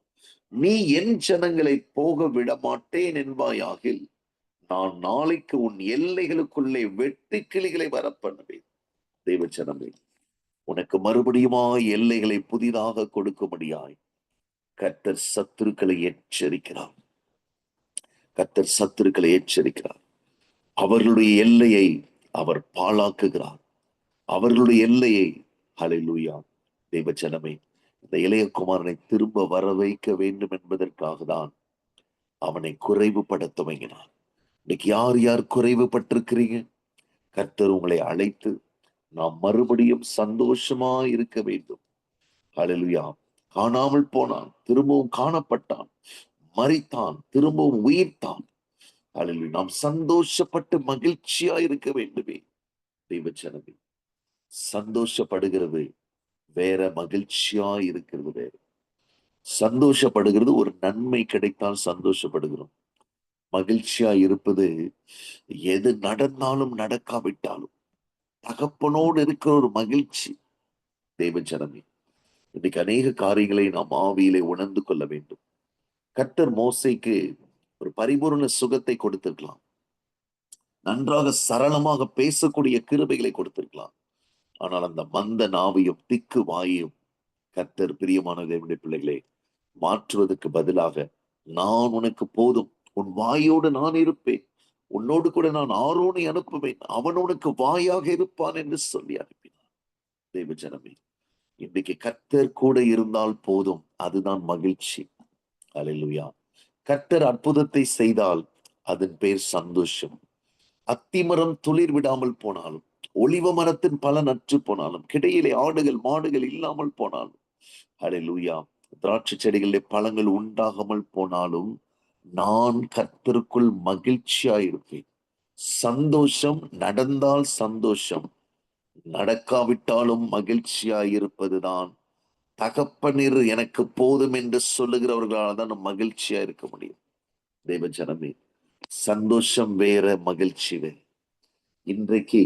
நீ என் ஜனங்களை போக விட மாட்டேன் என்பாயாகில் நான் நாளைக்கு உன் எல்லைகளுக்குள்ளே வெட்டு கிளிகளை வரப்பண்ணுவேன். தெய்வ ஜனமே, உனக்கு மறுபடியுமாய் எல்லைகளை புதிதாக கொடுக்கும்படியாய் கர்த்தர் சத்துருக்களை எச்சரிக்கிறார். கர்த்தர் சத்துருக்களை எச்சரிக்கிறார். அவர்களுடைய எல்லையை அவர் பாழாக்குகிறார். அவர்களுடைய எல்லையை, ஹல்லேலூயா, தெய்வ ஜனமே, இந்த இளையகுமாரனை திரும்ப வர வைக்க வேண்டும் என்பதற்காக தான் அவனை குறைவுபட துவங்கினார். இன்னைக்கு யார் யார் குறைவுபட்டிருக்கிறீங்க? கர்த்தர் உங்களை அழைத்து நாம் மறுபடியும் சந்தோஷமா இருக்க வேண்டும். ஹல்லேலூயா. காணாமல் போனான், திரும்பவும் காணப்பட்டான். மரித்தான், திரும்பவும் உயிர்த்தான். ஹல்லேலூயா. நாம் சந்தோஷப்பட்டு மகிழ்ச்சியா இருக்க வேண்டுமே. தெய்வ ஜனமே, சந்தோஷப்படுகிறது வேற, மகிழ்ச்சியா இருக்கிறது வேற. சந்தோஷப்படுகிறது ஒரு நன்மை கிடைத்தால் சந்தோஷப்படுகிறோம். மகிழ்ச்சியா இருப்பது எது நடந்தாலும் நடக்காவிட்டாலும் தகப்பனோடு இருக்கிற ஒரு மகிழ்ச்சி. தெய்வ ஜனமே, இன்னைக்கு அநேக காரியங்களை நாம் ஆவியிலே உணர்ந்து கொள்ள வேண்டும். கர்த்தர் மோசேக்கு ஒரு பரிபூர்ண சுகத்தை கொடுத்திருக்கலாம். நன்றாக சரளமாக பேசக்கூடிய கிருபைகளை கொடுத்திருக்கலாம். ஆனால் அந்த மந்த நாவையும் திக்கு வாயையும் கர்த்தர், பிரியமான தேவனுடைய பிள்ளைகளே, மாற்றுவதற்கு பதிலாக, நான் உனக்கு போதும், உன் வாயோடு நான் இருப்பேன், உன்னோடு கூட நான் ஆரோனை அனுப்புவேன், அவன் உனக்கு வாயாக இருப்பான் என்று சொல்லி அனுப்பினார். தெய்வ ஜனமே, இன்னைக்கு கர்த்தர் கூட இருந்தால் போதும், அதுதான் மகிழ்ச்சி. அல்லேலூயா. கர்த்தர் அற்புதத்தை செய்தால் அதன் பேர் சந்தோஷம். அத்திமரம் துளிர் விடாமல் போனாலும், ஒலிவ மரத்தின் பலன் அற்று போனாலும், கிடையிலே ஆடுகள் மாடுகள் இல்லாமல் போனாலும், அல்லேலூயா, திராட்சை செடிகளிலே பழங்கள் உண்டாகாமல் போனாலும், நான் கர்த்தருக்குள் மகிழ்ச்சியா இருப்பேன். சந்தோஷம் நடந்தால் சந்தோஷம், நடக்காவிட்டாலும் மகிழ்ச்சியா இருப்பதுதான் தகப்பனிர் எனக்கு போதும் என்று சொல்லுகிறவர்களால் தான் மகிழ்ச்சியா இருக்க முடியும். தெய்வ ஜனமே, சந்தோஷம் வேற, மகிழ்ச்சி வேற. இன்றைக்கு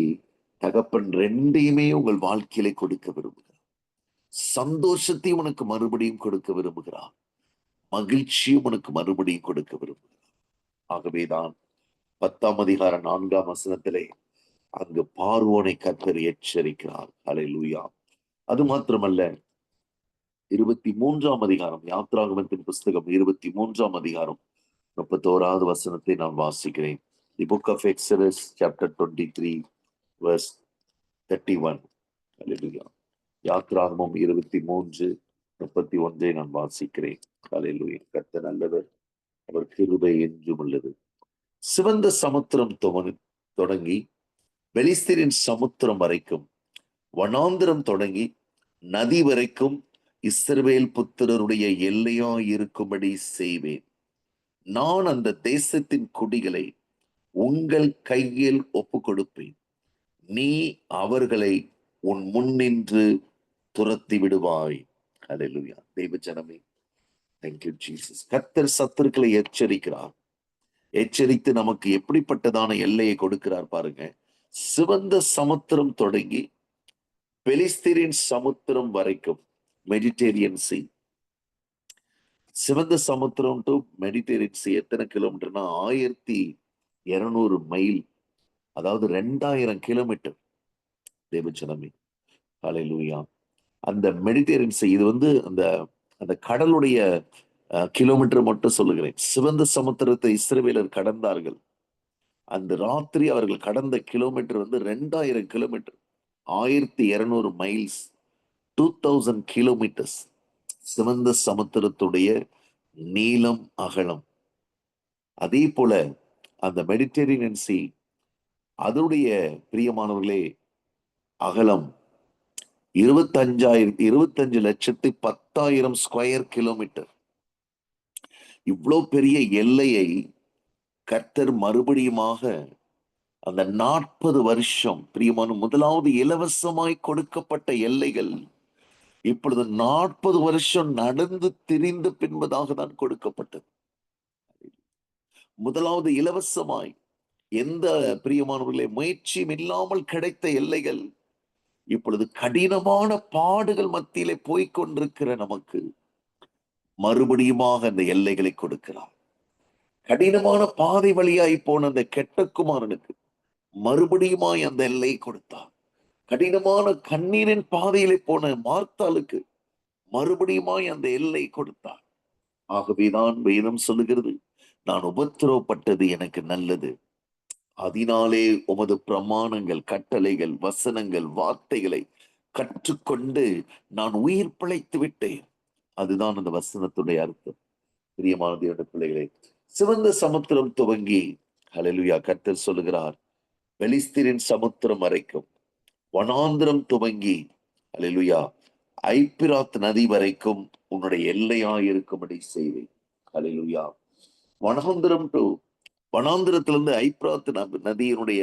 தகப்பன் ரெண்டையுமே உங்கள் வாழ்க்கையில கொடுக்க விரும்புகிறார். சந்தோஷத்தையும் உனக்கு மறுபடியும் கொடுக்க விரும்புகிறார், மகிழ்ச்சியும் உனக்கு மறுபடியும் கொடுக்க விரும்புகிறார். ஆகவேதான் 10ஆம் அதிகாரம் 4ஆம் வசனத்திலே அங்கு பார்வோனை கர்த்தர் எச்சரிக்கிறார். அல்லேலூயா. அது மாத்திரமல்ல, 23ஆம் அதிகாரம், யாத்ராகமத்தின் புஸ்தகம் 23ஆம் அதிகாரம் 31வது வசனத்தை நான் வாசிக்கிறேன். The book of Exodus chapter 23 verse 31. Hallelujah. யாத்ராகமம் 23:31 நான் வாசிக்கிறேன். அல்லேலூயா. கர்த்தர் நல்லவர், அவர் கிருபை என்றும் உள்ளது. சிவந்த சமுத்திரம் தொடங்கி பெலிஸ்தரின் சமுத்திரம் வரைக்கும், வனாந்திரம் தொடங்கி நதி வரைக்கும் இஸ்ரவேல் புத்திரருடைய எல்லையா இருக்கும்படி செய்வேன். நான் அந்த தேசத்தின் குடிகளை உங்கள் கையில் ஒப்பு கொடுப்பேன். நீ அவர்களை உன் முன்னின்று துரத்தி விடுவாய். அல்லேலூயா. தெய்வ ஜனமே, thank you Jesus. கர்த்தர் சத்துருக்களை எச்சரிக்கிறார். எச்சரித்து நமக்கு எப்படிப்பட்டதான எல்லையை கொடுக்கிறார் பாருங்க. சிவந்த சமுத்திரம் தொடங்கி பெலிஸ்தீரின் சமுத்திரம் வரைக்கும், மெடிடேரியன் சி. சிவந்த சமுத்திரம் டு மெடிடேரியன் சி எத்தனை கிலோமீட்டர்னா 1200 மைல், அதாவது 2000 கிலோமீட்டர். தேவச்சனமே, ஹல்லேலூயா. அந்த மெடிடேரியன் சி, இது அந்த அந்த கடலுடைய கிலோமீட்டர் மட்டும் சொல்லுகிறேன். சிவந்த சமுத்திரத்தை இஸ்ரவேலர் கடந்தார்கள். அந்த ராத்திரி அவர்கள் கடந்த கிலோமீட்டர் 2000 கிலோமீட்டர், 1200 மைல்ஸ், 2000 கிலோமீட்டர்ஸ். சிவந்த சமுத்திரத்துடைய நீளம் அகலம். அதே போல அந்த மெடிடேரியன் சி, அதனுடைய பிரியமானவர்களே அகலம் 25,10,10,000 ஸ்கொயர் கிலோமீட்டர். இவ்வளவு பெரிய எல்லையை கர்த்தர் மறுபடியுமாக அந்த 40 வருஷம் பிரியமான முதலாவது இலவசமாய் கொடுக்கப்பட்ட எல்லைகள் இப்பொழுது 40 வருஷம் நடந்து திரிந்த பின்பதாக தான் கொடுக்கப்பட்டது. முதலாவது இலவசமாய் எந்த பிரியமானவர்களே முயற்சியும் இல்லாமல் கிடைத்த எல்லைகள் இப்பொழுது கடினமான பாடுகள் மத்தியிலே போய்கொண்டிருக்கிற நமக்கு மறுபடியுமாக அந்த எல்லைகளை கொடுக்கிறார். கடினமான பாதை வழியாய் போன அந்த கெட்ட குமாரனுக்கு மறுபடியுமாய் அந்த எல்லை கொடுத்தார். கடினமான கண்ணீரின் பாதையிலே போன மார்த்தாளுக்கு மறுபடியுமாய் அந்த எல்லை கொடுத்தார். ஆகவேதான் வேதம் சொல்லுகிறது, நான் உபத்திரவப்பட்டது எனக்கு நல்லது, அதனாலே உமது பிரமாணங்கள், கட்டளைகள், வசனங்கள், வார்த்தைகளை கற்றுக்கொண்டு நான் உயிர் பிழைத்து விட்டேன். அதுதான் அந்த வசனத்துடைய அர்த்தம். பிரியமான தேவனுடைய பிள்ளைகளே, சிவந்த சமுத்திரம் துவங்கி ஹல்லேலூயா கர்த்தர் சொல்லுகிறார், பெலிஸ்தீரின் சமுத்திரம் வரைக்கும், வனாந்திரம் துவங்கி ஹல்லேலூயா ஐப்பிராத் நதி வரைக்கும் உன்னுடைய எல்லையாயிருக்கும்படி செய்வேன். ஹல்லேலூயா. வனாந்திரத்திலிருந்து ஐப்பிராத் நதியினுடைய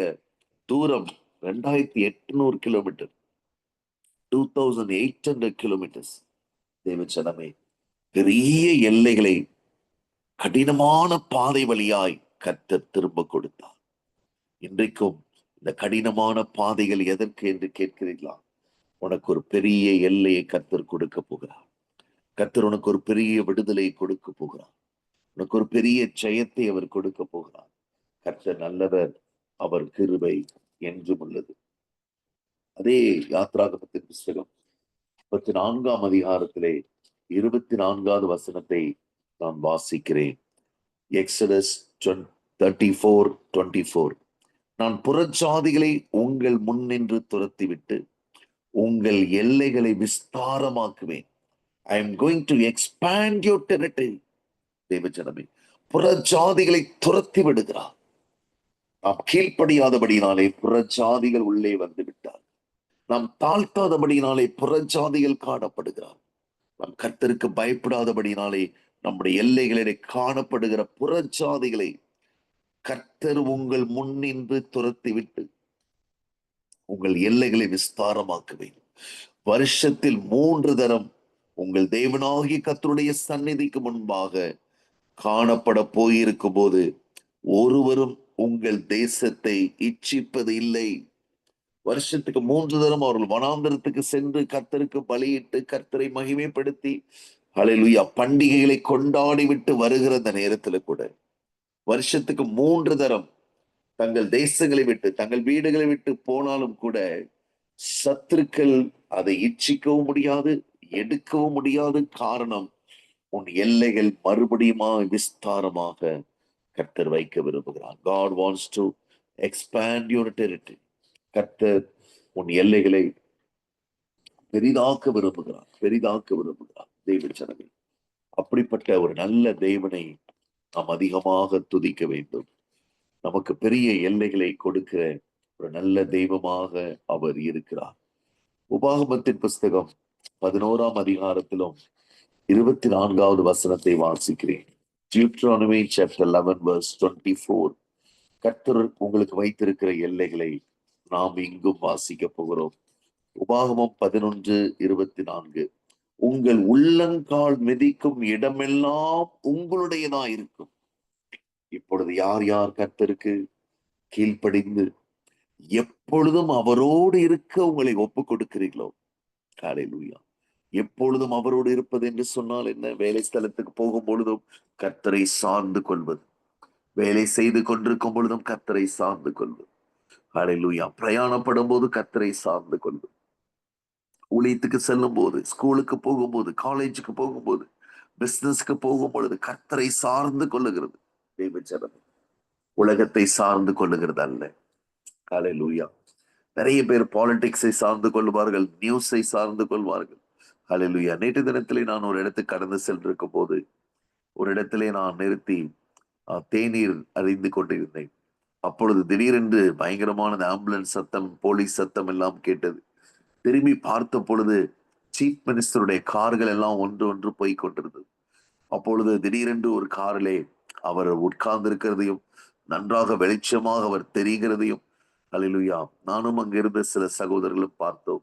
தூரம் 2800 கிலோமீட்டர், 2800 கிலோமீட்டர்ஸ். தேவச்சனமே, பெரிய எல்லைகளை கடினமான பாதை வழியாய் கர்த்தர் திரும்ப கொடுத்தார். இன்றைக்கும் இந்த கடினமான பாதைகள் எதற்கு என்று கேட்கிறீர்களா? உனக்கு ஒரு பெரிய எல்லையை கர்த்தர் கொடுக்க போகிறார். கர்த்தர் உனக்கு ஒரு பெரிய விடுதலை கொடுக்க போகிறார். உனக்கு ஒரு பெரிய ஜெயத்தை அவர் கொடுக்க போகிறார். கர்த்தர் நல்லவர், அவர் கிருபை என்றும் உள்ளது. அதே யாத்ராகமத்தின் புஸ்தகம் 34ஆம் அதிகாரத்திலே 24வது வசனத்தை நான் வாசிக்கிறேன். எக்ஸடஸ் 34:24. நான் புறஜாதிகளை உங்கள் முன்னின்று துரத்திவிட்டு உங்கள் எல்லைகளை விஸ்தாரமாக்குவேன். I am going to expand your territory. தேவஜனமே, புறஜாதிகளை துரத்தி விடுகிறார். நாம் கீழ்ப்படியாதபடினாலே புறஜாதிகள் உள்ளே வந்து விட்டார். நாம் தாழ்த்தாதபடினாலே புறஜாதிகள் காணப்படுகிறார். நாம் கர்த்தருக்கு பயப்படாதபடினாலே நம்முடைய எல்லைகளிலே காணப்படுகிற புறஜாதிகளை கர்த்தர் உங்கள் முன்னின்று துரத்திவிட்டு உங்கள் எல்லைகளை விஸ்தாரமாக்குவேன். வருஷத்தில் 3 தரம் உங்கள் தேவனாகிய கர்த்தருடைய சந்நிதிக்கு முன்பாக காணப்பட போயிருக்கும் போது ஒருவரும் உங்கள் தேசத்தை இச்சிப்பது இல்லை. வருஷத்துக்கு 3 தரம் அவர்கள் வனாந்திரத்துக்கு சென்று கர்த்தருக்கு பலியிட்டு கர்த்தரை மகிமைப்படுத்தி ஹல்லேலூயா பண்டிகைகளை கொண்டாடி விட்டு வருகிற அந்த நேரத்துல கூட வருஷத்துக்கு 3 தரம் தங்கள் தேசங்களை விட்டு தங்கள் வீடுகளை விட்டு போனாலும் கூட சத்துருக்கள் அதை இச்சிக்கவும் முடியாது, எடுக்கவும் முடியாது. காரணம், உன் எல்லைகள் மறுபடியுமா விஸ்தாரமாக கர்த்தர் வைக்க விரும்புகிறார். God wants to expand your territory. கர்த்தர் உன் எல்லைகளை பெரிதாக்க விரும்புகிறார், பெரிதாக்க விரும்புகிறார். தேவஜனமே, அப்படிப்பட்ட ஒரு நல்ல தேவனை நாம் அதிகமாக துதிக்க வேண்டும். நமக்கு பெரிய எல்லைகளை கொடுக்கிற ஒரு நல்ல தெய்வமாக அவர் இருக்கிறார். உபாகமத்தின் புஸ்தகம் 11ஆம் அதிகாரத்திலும் 24வது வசனத்தை வாசிக்கிறேன். Deuteronomy chapter 11 verse 24. கர்த்தர் உங்களுக்கு வைத்திருக்கிற எல்லைகளை நாம் இங்கும் வாசிக்க போகிறோம். உபாகமம் 11:24. உங்கள் உள்ளங்கால் மிதிக்கும் இடமெல்லாம் உங்களுடையதா இருக்கும். இப்பொழுது யார் யார் கர்த்தருக்கு கீழ்ப்படிந்து எப்பொழுதும் அவரோடு இருக்க உங்களை ஒப்பு கொடுக்கிறீர்களோ, ஹல்லேலூயா. எப்பொழுதும் அவரோடு இருப்பது என்று சொன்னால் என்ன? வேலை ஸ்தலத்துக்கு போகும் பொழுதும் கர்த்தரை சார்ந்து கொள்வது, வேலை செய்து கொண்டிருக்கும் பொழுதும் கர்த்தரை சார்ந்து கொள்வது, ஹல்லேலூயா. பிரயாணப்படும் போது கர்த்தரை சார்ந்து கொள்வது, ஊழியத்துக்கு செல்லும் போது, ஸ்கூலுக்கு போகும்போது, காலேஜுக்கு போகும்போது, பிசினஸ்க்கு போகும் பொழுது கர்த்தரை சார்ந்து கொள்ளுகிறது. தேவஜனமே, உலகத்தை சார்ந்து கொள்ளுகிறது அல்ல. ஹல்லேலூயா. நிறைய பேர் பாலிடிக்ஸை சார்ந்து கொள்வார்கள், நியூஸை சார்ந்து கொள்வார்கள். ஹல்லேலூயா. நேற்று தினத்திலே நான் ஒரு இடத்துக்கு கடந்து சென்றிருக்கும் போது ஒரு இடத்திலே நான் நிறுத்தி தேநீர் அறிந்து கொண்டிருந்தேன். அப்பொழுது திடீரென்று பயங்கரமான ஆம்புலன்ஸ் சத்தம், போலீஸ் சத்தம் எல்லாம் கேட்டது. திரும்பி பார்த்த பொழுது சீஃப் மினிஸ்டருடைய கார்கள் எல்லாம் ஒன்று ஒன்று போய் கொண்டிருந்தது. அப்பொழுது திடீரென்று ஒரு காரிலே அவர் உட்கார்ந்து இருக்கிறதையும் நன்றாக வெளிச்சமாக அவர் தெரிகிறதையும் அல்லேலூயா. நானும் அங்கிருந்த சில சகோதரர்களும் பார்த்தோம்.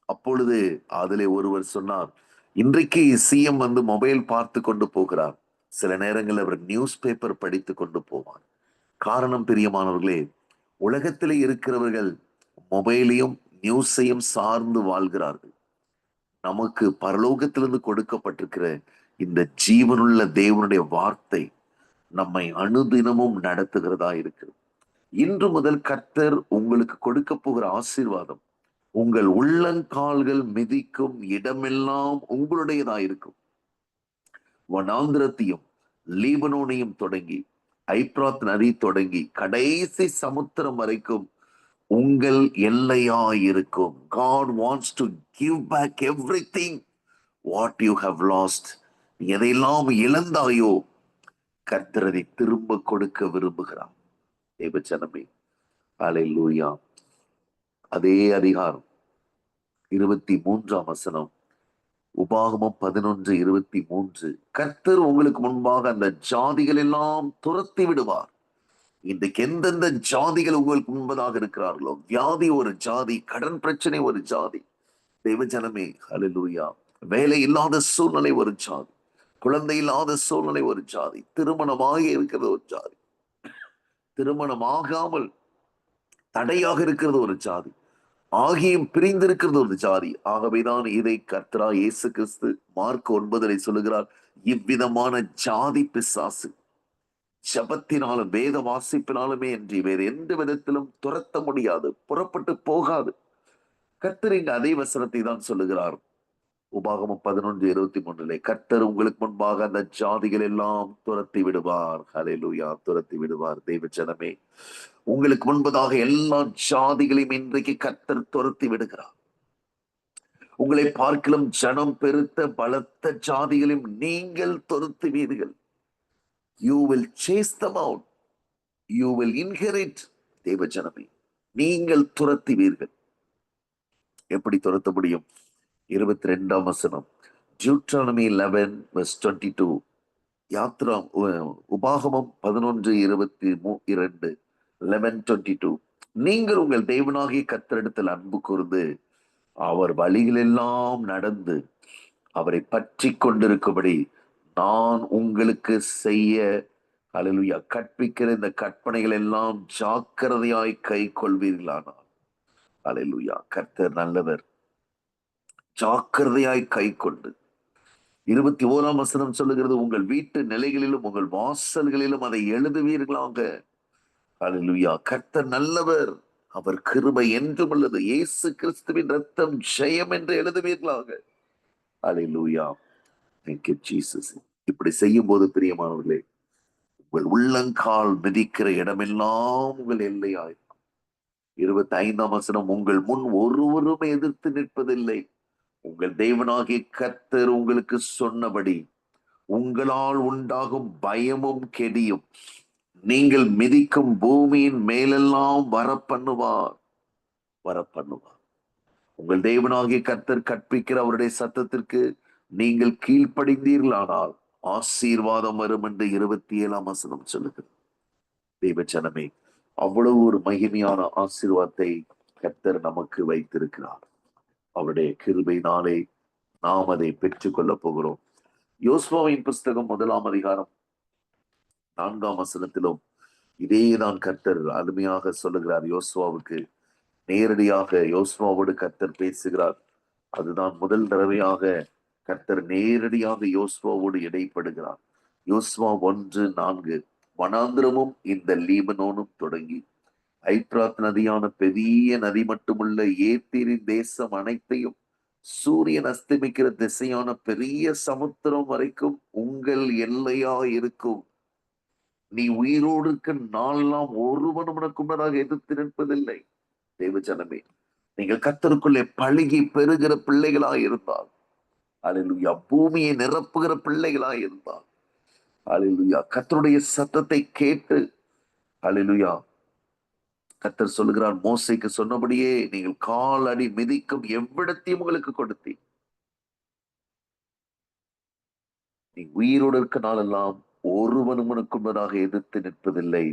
அப்பொழுது அதிலே ஒருவர் சொன்னார், இன்றைக்கு சிஎம் வந்து மொபைல் பார்த்து கொண்டு போகிறார். சில நேரங்களில் அவர் நியூஸ் பேப்பர் படித்து கொண்டு போவார். காரணம் பிரியமானவர்களே, உலகத்திலே இருக்கிறவர்கள் மொபைலையும் நியூஸையும் சார்ந்து வாழ்கிறார்கள். நமக்கு பரலோகத்திலிருந்து கொடுக்கப்பட்டிருக்கிற இந்த ஜீவனுள்ள தேவனுடைய வார்த்தை நம்மை அனுதினமும் நடத்துகிறதா இருக்கிறது. இன்று முதல் கர்த்தர் உங்களுக்கு கொடுக்க போகிற ஆசீர்வாதம், உங்கள் உள்ளங்கால்கள் மிதிக்கும் இடமெல்லாம் உங்களுடையதா இருக்கும். வனாந்திரத்தையும் லீபனோனையும் தொடங்கி ஐப்ராத் நதி தொடங்கி கடைசி சமுத்திரம் வரைக்கும் உங்கள் எல்லையாயிருக்கும். God wants to give back everything what you have lost. எதையெல்லாம் இழந்தாயோ கர்த்தர் அதை திரும்ப கொடுக்க விரும்புகிறார். தேவச்சனமே, அல்லேலூயா. அதே அதிகாரம் 23 உபாகமம் 11:23, கர்த்தர் உங்களுக்கு முன்பாக அந்த ஜாதிகள் எல்லாம் துரத்தி விடுவார். இன்றைக்கு எந்தெந்த ஜாதிகள் உங்களுக்கு முன்பதாக இருக்கிறார்களோ, வியாதி ஒரு ஜாதி, கடன் பிரச்சனை ஒரு ஜாதி, தேவஜனமே அல்லேலூயா, வேலை இல்லாத சூழ்நிலை ஒரு ஜாதி, குழந்தை இல்லாத சூழ்நிலை ஒரு ஜாதி, திருமணமாக இருக்கிறது ஒரு ஜாதி, திருமணமாகாமல் தடையாக இருக்கிறது ஒரு ஜாதி, ஆகியும் பிரிந்திருக்கிறது ஒரு ஜாதி. ஆகவேதான் இதை கர்த்தரா இயேசு கிறிஸ்து மார்க் 9 சொல்லுகிறார், இவ்விதமான ஜாதி பிசாசு ஜபத்தினாலும் வேத வாசிப்பினாலுமே என்று வேறு எந்த விதத்திலும் துரத்த முடியாது, புறப்பட்டு போகாது. கர்த்தர் இங்கு அதே வசனத்தை தான் சொல்லுகிறார். உபாகமம் 11:23, கர்த்தர் உங்களுக்கு முன்பாக அந்த ஜாதிகள் எல்லாம் துரத்தி விடுவார். ஹல்லேலூயா, துரத்தி விடுவார். தேவ ஜனமே, உங்களுக்கு முன்பதாக எல்லா ஜாதிகளையும் இன்றைக்கு கர்த்தர் துரத்தி விடுகிறார். உங்களை பார்க்கலும் ஜனம் பெருத்த பலத்த ஜாதிகளையும் நீங்கள் துரத்துவீர்கள். You will chase them out. You will inherit. தேவ ஜனமே, நீங்கள் துரத்துவீர்கள். எப்படி துரத்த முடியும்? 22 Deuteronomy 11:22, யாத்ரா உபாகமம் 11:22, 11:22, நீங்கள் உங்கள் தேவனாகிய கர்த்தரிடத்தில் அன்பு கூர்ந்து அவர் வழிகளெல்லாம் நடந்து அவரை பற்றி கொண்டிருக்கும்படி நான் உங்களுக்கு செய்ய அல்லேலூயா கற்பிக்கிற இந்த கற்பனைகள் எல்லாம் ஜாக்கிரதையாய் கை கொள்வீர்களானால், அல்லேலூயா, கர்த்தர் நல்லவர். ஜாக்கிரதையாய் கை கொண்டு 21 சொல்லுகிறது, உங்கள் வீட்டு நிலைகளிலும் உங்கள் வாசல்களிலும் அதை எழுதுவீர்களாக. அல்லேலூயா, கர்த்தர் நல்லவர், அவர் கிருபை என்றும் உள்ளது, இயேசு கிறிஸ்துவின் ரத்தம் ஜெயம் என்று எழுதுவீர்களாக. அல்லேலூயா, thank you Jesus. இப்படி செய்யும் போது பிரியமானவர்களே, உங்கள் உள்ளங்கால் மிதிக்கிற இடமெல்லாம் உங்கள் எல்லையாய். 25 உங்கள் முன் ஒருவரும் எதிர்த்து நிற்பதில்லை. உங்கள் தேவனாகிய கர்த்தர் உங்களுக்கு சொன்னபடி உங்களால் உண்டாகும் பயமும் கெடியும் நீங்கள் மிதிக்கும் பூமியின் மேலெல்லாம் வரப்பண்ணுவார். உங்கள் தேவனாகிய கர்த்தர் கற்பிக்கிற அவருடைய சத்தத்திற்கு நீங்கள் கீழ்ப்படிந்தீர்களானால் ஆசீர்வாதம் வரும் என்று 27 சொல்லுகிறது. தேவச்சனமே, அவ்வளவு ஒரு மகிமையான ஆசீர்வாதத்தை கர்த்தர் நமக்கு வைத்திருக்கிறார். அவருடைய கிருபையினாலே நாம் அதை பெற்றுக் கொள்ள போகிறோம். யோசுவாவின் புஸ்தகம் 1 இதேதான் கர்த்தர் அருமையாக சொல்லுகிறார். யோசுவாவுக்கு நேரடியாக யோசுவாவோடு கர்த்தர் பேசுகிறார். அதுதான் முதல் தடவையாக கர்த்தர் நேரடியாக யோசுவாவோடு இடைப்படுகிறார். யோசுவா 1:4, வனாந்திரமும் இந்த லீபனோனும் தொடங்கி ஐப்ராத் நதியான பெரிய நதி மட்டுமுள்ள ஏத்தீரின் தேசம் அனைத்தையும் சூரியன் அஸ்தமிக்கிற திசையான பெரிய சமுத்திரம் வரைக்கும் உங்கள் எல்லையா இருக்கும். நீ உயிரோடு இருக்க நாளெல்லாம் ஒருவனும் உனக்கு முன்னதாக எதிர்த்து நிற்பதில்லை. தேவஜனமே, நீங்கள் கர்த்தருக்குள்ளே பழுகி பெறுகிற பிள்ளைகளாய் இருந்தால், அல்லேலூயா, பூமியை நிரப்புகிற பிள்ளைகளாய் இருந்தால், அல்லேலூயா, கர்த்தருடைய சத்தத்தை கேட்டு, அல்லேலூயா, கர்த்தர் சொல்லுகிறார், மோசேக்கு சொன்னபடியே நீங்கள் கால் அடி மிதிக்கும் எவ்விடத்தையும் உங்களுக்கு கொடுத்தேன். நீ உயிரோடு இருக்க நாளெல்லாம் ஒருவனும் உனக்கு முன்னதாக எதிர்த்து நிற்பதில்லை.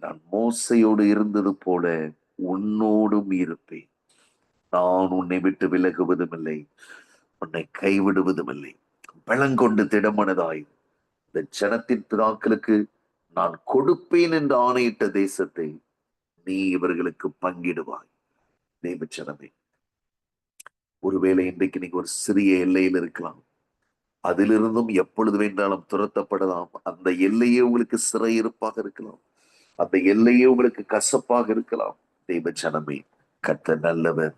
நான் மோசையோடு இருந்தது போல உன்னோடும் இருப்பேன். நான் உன்னை விட்டு விலகுவதும் இல்லை, உன்னை கைவிடுவதும் இல்லை. பலங்கொண்டு திடமனதாய் இந்த ஜனத்தின் பிதாக்களுக்கு நான் கொடுப்பேன் என்று ஆணையிட்ட தேசத்தை நீ இவர்களுக்கு பங்கிடுவாய். தேவச்சனமே, ஒருவேளை இன்றைக்கு நீங்க ஒரு சிறிய எல்லையில் இருக்கலாம். அதிலிருந்தும் எப்பொழுது வேண்டாலும் துரத்தப்படலாம். அந்த எல்லையே உங்களுக்கு சிறையிருப்பாக இருக்கலாம். அந்த எல்லையே உங்களுக்கு கசப்பாக இருக்கலாம். தேவச்சனமே, கர்த்தர் நல்லவர்,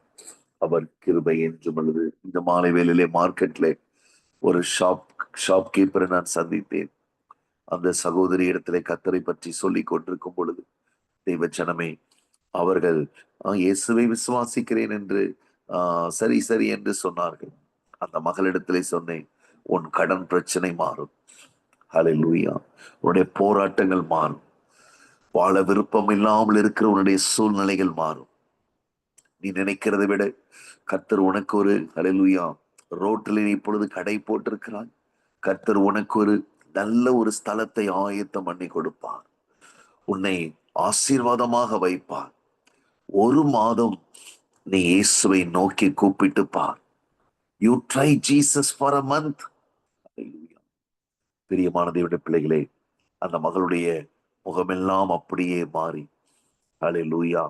அவர் கிருபை என்றும் உள்ளது. இந்த மாலை வேளையிலே மார்க்கெட்ல ஒரு ஷாப் கீப்பரை நான் சந்தித்தேன். அந்த சகோதரி இடத்திலே கர்த்தரை பற்றி சொல்லிக் கொண்டிருக்கும் பொழுது, தேவச்சனமே, அவர்கள் இயேசுவை விசுவாசிக்கிறேன் என்று சரி சரி என்று சொன்னார்கள். அந்த மகளிடத்திலே சொன்னேன், உன் கடன் பிரச்சனை மாறும். ஹல்லேலூயா. உன்னுடைய போராட்டங்கள் மாறும். வாழ விருப்பம் இல்லாமல் இருக்கிற உன்னுடைய சூழ்நிலைகள் மாறும். நீ நினைக்கிறதை விட கர்த்தர் உனக்கு ஒரு, ஹல்லேலூயா, ரோட்டில் நீ இப்பொழுது கடை போட்டிருக்கிறாய். கர்த்தர் உனக்கு ஒரு நல்ல ஒரு ஸ்தலத்தை ஆயத்தம் பண்ணி கொடுப்பார். உன்னை ஆசீர்வாதமாக வைப்பார். ஒரு மாதம் நீ இயேசுவை நோக்கி கூப்பிட்டு பார். You try Jesus for a month. பிரியமான தேவனுடைய பிள்ளைகளே, அந்த மகளுடைய முகமெல்லாம் அப்படியே மாறி, ஹல்லேலூயா,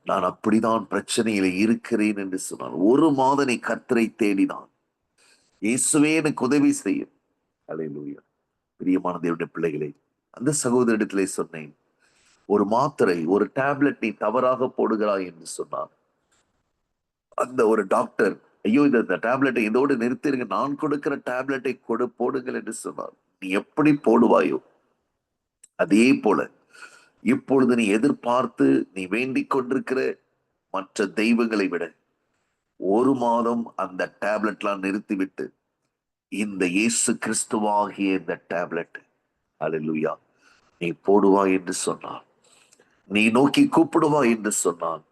நான் அப்படிதான் பிரச்சனையில இருக்கிறேன் என்று சொன்னான். ஒரு மாதம் நீ கர்த்தரை தேடினான். இயேசுவே எனக்கு உதவி செய்யும். ஹல்லேலூயா. பிரியமான தேவனுடைய பிள்ளைகளே, அந்த சகோதரிடத்திலே சொன்னேன், ஒரு மாத்திரை, ஒரு டேப்லெட் நீ தவறாக போடுகிறாய் என்று சொன்னார். அந்த ஒரு டாக்டர், ஐயோ இந்த டேப்லெட்டை இதோடு நிறுத்திருங்க, நான் கொடுக்கிற டேப்லெட்டை போடுங்கள் என்று சொன்னார். நீ எப்படி போடுவாயோ அதே போல இப்பொழுது நீ எதிர்பார்த்து நீ வேண்டிக் கொண்டிருக்கிற மற்ற தெய்வங்களை விட ஒரு மாதம் அந்த டேப்லெட்லாம் நிறுத்திவிட்டு இந்த இயேசு கிறிஸ்துவாகிய இந்த டேப்லெட், ஹல்லேலூயா, நீ போடுவாய் என்று சொன்னார். நீ நோக்கி கூப்பிடுவாய் என்று சொன்னான்.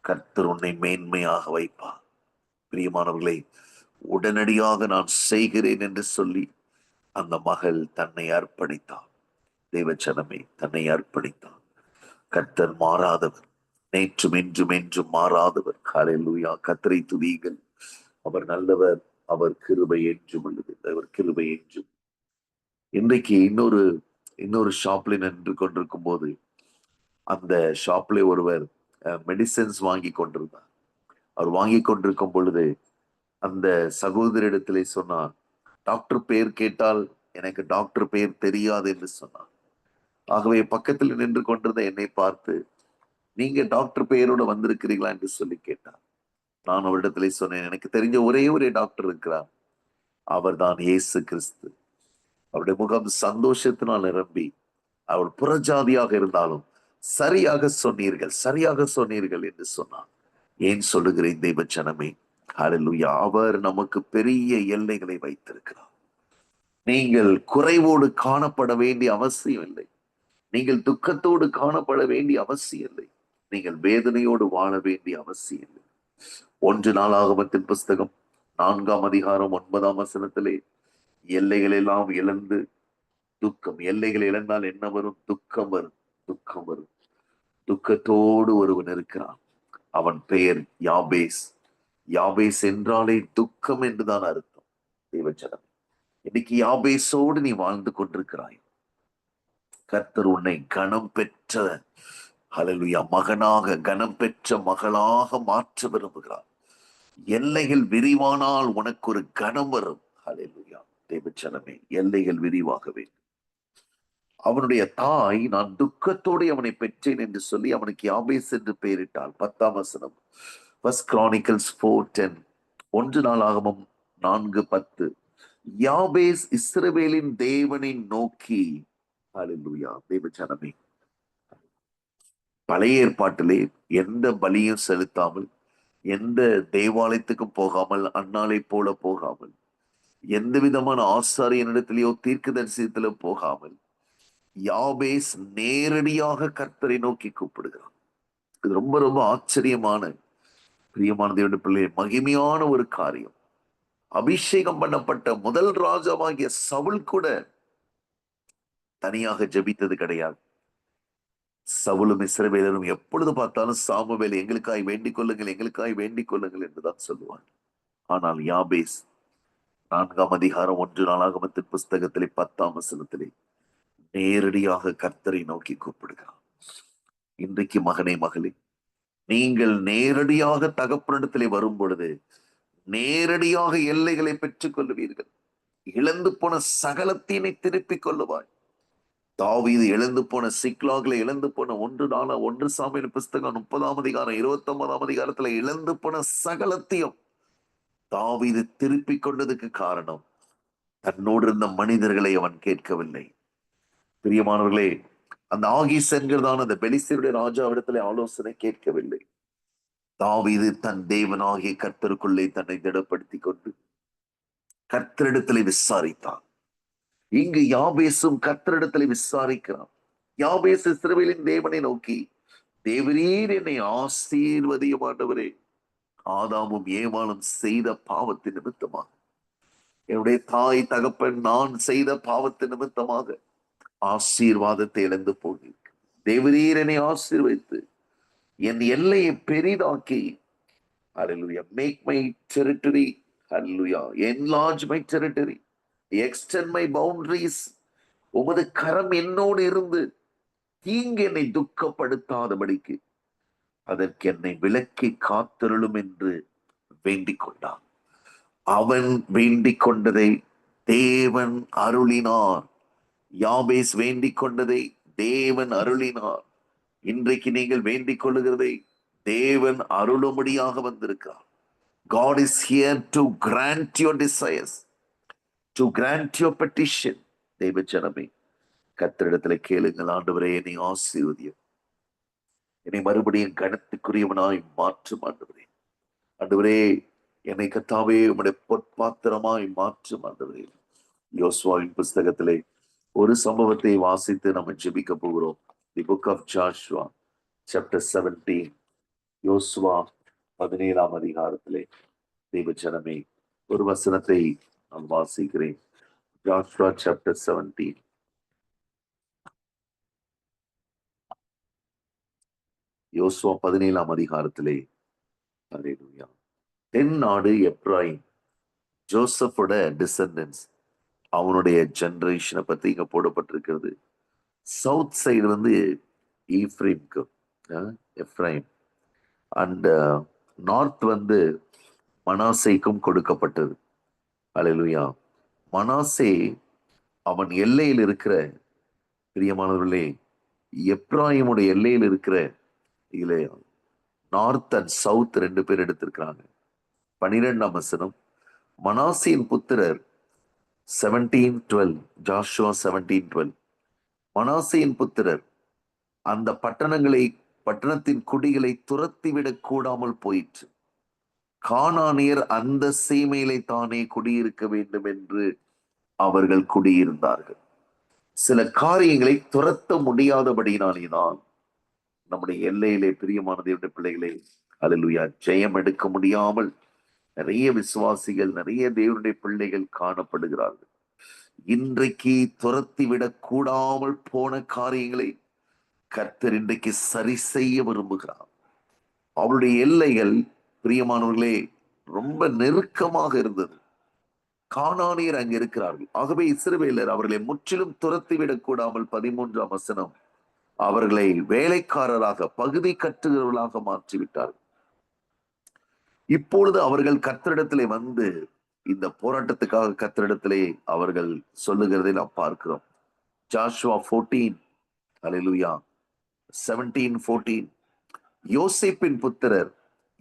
கர்த்தர் உன்னை மேன்மையாக வைப்பார். பிரியமானவர்களே, உடனடியாக நான் செய்கிறேன் என்று சொல்லி அந்த மகள் தன்னை அர்ப்பணித்தார். தேவச்சனமே, தன்னை அர்ப்பணித்தார். கர்த்தர் மாறாதவர், நேற்றும் இன்றும் என்றும் மாறாதவர். ஹல்லேலூயா. கர்த்தரை துதியுங்கள். அவர் நல்லவர், அவர் கிருபை என்றும் உள்ளது. அவர் கிருபை என்றும். இன்றைக்கு இன்னொரு ஷாப்ல நின்று கொண்டிருக்கும் போது அந்த ஷாப்ல ஒருவர் மெடிசன்ஸ் வாங்கி கொண்டிருந்தார். அவர் வாங்கி கொண்டிருக்கும் பொழுது அந்த சகோதரிடத்திலே சொன்னார், டாக்டர் பெயர் கேட்டால் எனக்கு டாக்டர் பெயர் தெரியாது என்று சொன்னார். ஆகவே பக்கத்தில் நின்று கொண்டிருந்த என்னை பார்த்து, நீங்க டாக்டர் பெயரோட வந்திருக்கிறீங்களா என்று சொல்லி கேட்டார். நான் அவரிடத்திலே சொன்னேன், எனக்கு தெரிஞ்ச ஒரே டாக்டர் இருக்கிறார், அவர் தான் இயேசு கிறிஸ்து. அவருடைய முகம் சந்தோஷத்தினால் நிரம்பி, அவர் புறஜாதியாக இருந்தாலும் சரியாக சொன்னீர்கள் என்று சொன்னார். ஏன் சொல்லுகிறேன் தெய்வச்சனமே, ஹல்லேலூயா, அவர் நமக்கு பெரிய எல்லைகளை வைத்திருக்கிறார். நீங்கள் குறைவோடு காணப்பட வேண்டிய அவசியம் இல்லை. நீங்கள் துக்கத்தோடு காணப்பட வேண்டிய அவசியம் இல்லை. நீங்கள் வேதனையோடு வாழ வேண்டிய அவசியம் இல்லை. 1 நாளாகமத்தின் புஸ்தகம் 4ஆம் அதிகாரம் 9ஆம் வசனத்திலே, எல்லைகள் எல்லாம் இழந்து துக்கம். எல்லைகள் இழந்தால் என்ன வரும்? துக்கம் வரும். துக்கம் வரும். துக்கத்தோடு ஒருவன் இருக்கிறான். அவன் பெயர் யாபேஸ். யாபேஸ் என்றாலே துக்கம் என்றுதான் அர்த்தம். தேவச்சனம், இன்னைக்கு யாபேசோடு நீ வாழ்ந்து கொண்டிருக்கிறாய். கர்த்தர் உன்னை கனம் பெற்ற, ஹல்லேலூயா, மகனாக, கனம் பெற்ற மகளாக மாற்ற விரும்புகிறார். எல்லைகள் விரிவானால் உனக்கு ஒரு கனம் வரும். ஹல்லேலூயா. தேவச்சனமே, எல்லைகள் விரிவாக வேண்டும். அவனுடைய தாய், நான் துக்கத்தோடு அவனை பெற்றேன் என்று சொல்லி அவனுக்கு யாபேஸ் என்று பெயரிட்டாள். 10ஆம் வசனம், ஃபர்ஸ்ட் கிரானிக்கல்ஸ் 4:10. 1 நாளாகமம் 4:10. யாபேஸ் இஸ்ரவேலின் தேவனை நோக்கி, ஹல்லேலூயா, தேவச்சனமே, பழைய ஏற்பாட்டிலே எந்த பலியும் செலுத்தாமல், எந்த தேவாலயத்துக்கும் போகாமல், அன்னாலை போல போகாமல், எந்த விதமான ஆசாரியனிடத்திலேயோ தீர்க்கதரிசனத்திலோ போகாமல், யாபேஸ் நேரடியாக கர்த்தரை நோக்கி கூப்பிடுகிறான். இது ரொம்ப ரொம்ப ஆச்சரியமான, பிரியமான தேவனுடைய பிள்ளை, மகிமையான ஒரு காரியம். அபிஷேகம் பண்ணப்பட்ட முதல் ராஜாவாகிய சவுல் கூட தனியாக ஜெபித்தது கிடையாது. சவுலும் இஸ்ரவேலரும் எப்பொழுது பார்த்தாலும் சாமுவேல் எங்களுக்காய் வேண்டிக் கொள்ளுங்கள், எங்களுக்காய் வேண்டிக் கொள்ளுங்கள் என்றுதான் சொல்லுவார். ஆனால் யாபேஸ் 4ஆம் அதிகாரம் 1 நாளாகமத்தின் புஸ்தகத்திலே 10ஆம் வசனத்திலே நேரடியாக கர்த்தரை நோக்கி கூப்பிடுகிறார். இன்றைக்கு மகனே, மகளே, நீங்கள் நேரடியாக தகப்பனிடத்திலே வரும் பொழுது நேரடியாக எல்லைகளை பெற்றுக் கொள்ளுவீர்கள். இழந்து போன சகலத்தினை திருப்பிக் கொள்ளுவாய். தாவீது இழந்து போன சிக்லாக்ல இழந்து போன 1 சாமுவேல் புஸ்தகம் 30ஆம் அதிகாரம் 29ஆம் அதிகாரத்துல இழந்து போன சகலத்தையும் தாவீது திருப்பிக் கொண்டதுக்கு காரணம், தன்னோடு இருந்த மனிதர்களை அவன் கேட்கவில்லை. பிரியமானவர்களே, அந்த ஆகீஸ் என்கிறதான அந்த பெலிஸ்தருடைய ராஜாவிடத்திலே ஆலோசனை கேட்கவில்லை. தாவீது தன் தேவனாகிய கர்த்தருக்குள்ளே தன்னை திடப்படுத்திக் கொண்டு கர்த்தரிடத்திலே விசாரித்தான். இங்கு யாபேசும் கர்த்தரிடத்திலே விசாரிக்கிறான். யாபேஸ் இஸ்ரவேலின் தேவனை நோக்கி, தேவரீர் என்னை ஆசீர்வதியும் ஆண்டவரே, ஆதாமும் ஏவாளும் செய்த பாவத்தின் நிமித்தமாக, என்னுடைய தாய் தகப்பன் நான் செய்த பாவத்தின் நிமித்தமாக ஆசீர்வாதத்தை இழந்து போகிறேன். தேவரீர் என்னை ஆசீர்வதித்து என் எல்லையை பெரிதாக்கி, hallelujah, make my territory, hallelujah, enlarge my territory, extend my boundaries. உமது கரம் என்னோடு இருந்து தீங்கு என்னை துக்கப்படுத்தாதபடிக்கு அதற்கு என்னை விலக்கி காத்தருளும் என்று வேண்டிக் கொண்டான். அவன் வேண்டிக் கொண்டதை தேவன் அருளினார். யாபேஸ் வேண்டிக் கொண்டதை தேவன் அருளினார். இன்றைக்கு நீங்கள் வேண்டிக் கொள்ளுகிறதை தேவன் அருளும்படியாக வந்திருக்கிறார். God is here to grant your desires, to grant your petition. தேவ ஜனமே, கர்த்தரிடத்தில் கேளுங்கள். ஆண்டவரே, என்னை ஆசீர்வதியும், என்னை மறுபடியும் கனத்துக்குரியவனாய் மாற்றும் ஆண்டவரே. ஆண்டவரே, என்னை கர்த்தாவே உம்முடைய பொற்பாத்திரமாய் மாற்றும் ஆண்டவரே. யோசுவாவின் புஸ்தகத்திலே ஒரு சம்பவத்தை வாசித்து நம்ம ஜெபிக்க போகிறோம். The book of Joshua chapter 17. யோசுவா 17ஆம் அதிகாரத்திலே தேவ ஜனமே, ஒரு வசனத்தை நான் வாசிக்கிறேன். Joshua chapter 17. யோசுவா 17ஆம் அதிகாரத்திலே, ஹல்லேலூயா, தென் நாடு எப்ராயிம், ஜோசப்போட டிசெண்டன்ஸ், அவனுடைய ஜெனரேஷனை பத்தி இங்க போடப்பட்டிருக்கிறது. சவுத் சைடு வந்து ஈப்ரேம்க்கு, எப்ராயிம், அண்ட் நார்த் வந்து மனாசேக்கும் கொடுக்கப்பட்டது. ஹல்லேலூயா. மனாசே அவன் எல்லையில் இருக்கிற, பிரியமானவர்களே, எப்ராயிமுடைய எல்லையில் இருக்கிற இதுல நார்த் அண்ட் சவுத் 2 பேர் எடுத்திருக்கிறாங்க. 12ஆம் வசனம், மனாசேயின் புத்திரர் 17:12, ஜாஷுவா 17:12, மனாசேயின் புத்திரர் அந்த பட்டணத்தின் குடிகளை துரத்திவிடக் கூடாமல் போயிற்று. கானானியர் அந்த சீமையிலே தானே குடியிருக்க வேண்டும் என்று அவர்கள் குடியிருந்தார்கள். சில காரியங்களை துரத்த முடியாதபடினாலேதான் நம்முடைய எல்லையிலே, பிரியமான தேவனுடைய பிள்ளைகளே, ஹல்லேலூயா, ஜெயம் எடுக்க முடியாமல் நிறைய விசுவாசிகள், நிறைய தேவனுடைய பிள்ளைகள் காணப்படுகிறார்கள். இன்றைக்கு துரத்தி விடக் கூடாமல் போன காரியங்களை கர்த்தர் இன்றைக்கு சரி செய்ய விரும்புகிறார். அவருடைய எல்லைகள், பிரியமானவர்களே, ரொம்ப நெருக்கமாக இருந்தது. கானானியர் அங்கு இருக்கிறார்கள். ஆகவே இஸ்ரவேலர் அவர்களை முற்றிலும் துரத்திவிடக் கூடாமல் 13ஆம் வசனம், அவர்களை வேலைக்காரராக, பகுதி கட்டுகிறவர்களாக மாற்றிவிட்டார்கள். இப்பொழுது அவர்கள் கர்த்தரிடத்திலே வந்து இந்த போராட்டத்துக்காக கர்த்தரிடத்திலே அவர்கள் சொல்லுகிறதை நாம் பார்க்கிறோம். ஜாஷுவா 14, ஹல்லேலூயா, 17:14, யோசேப்பின் புத்திரர்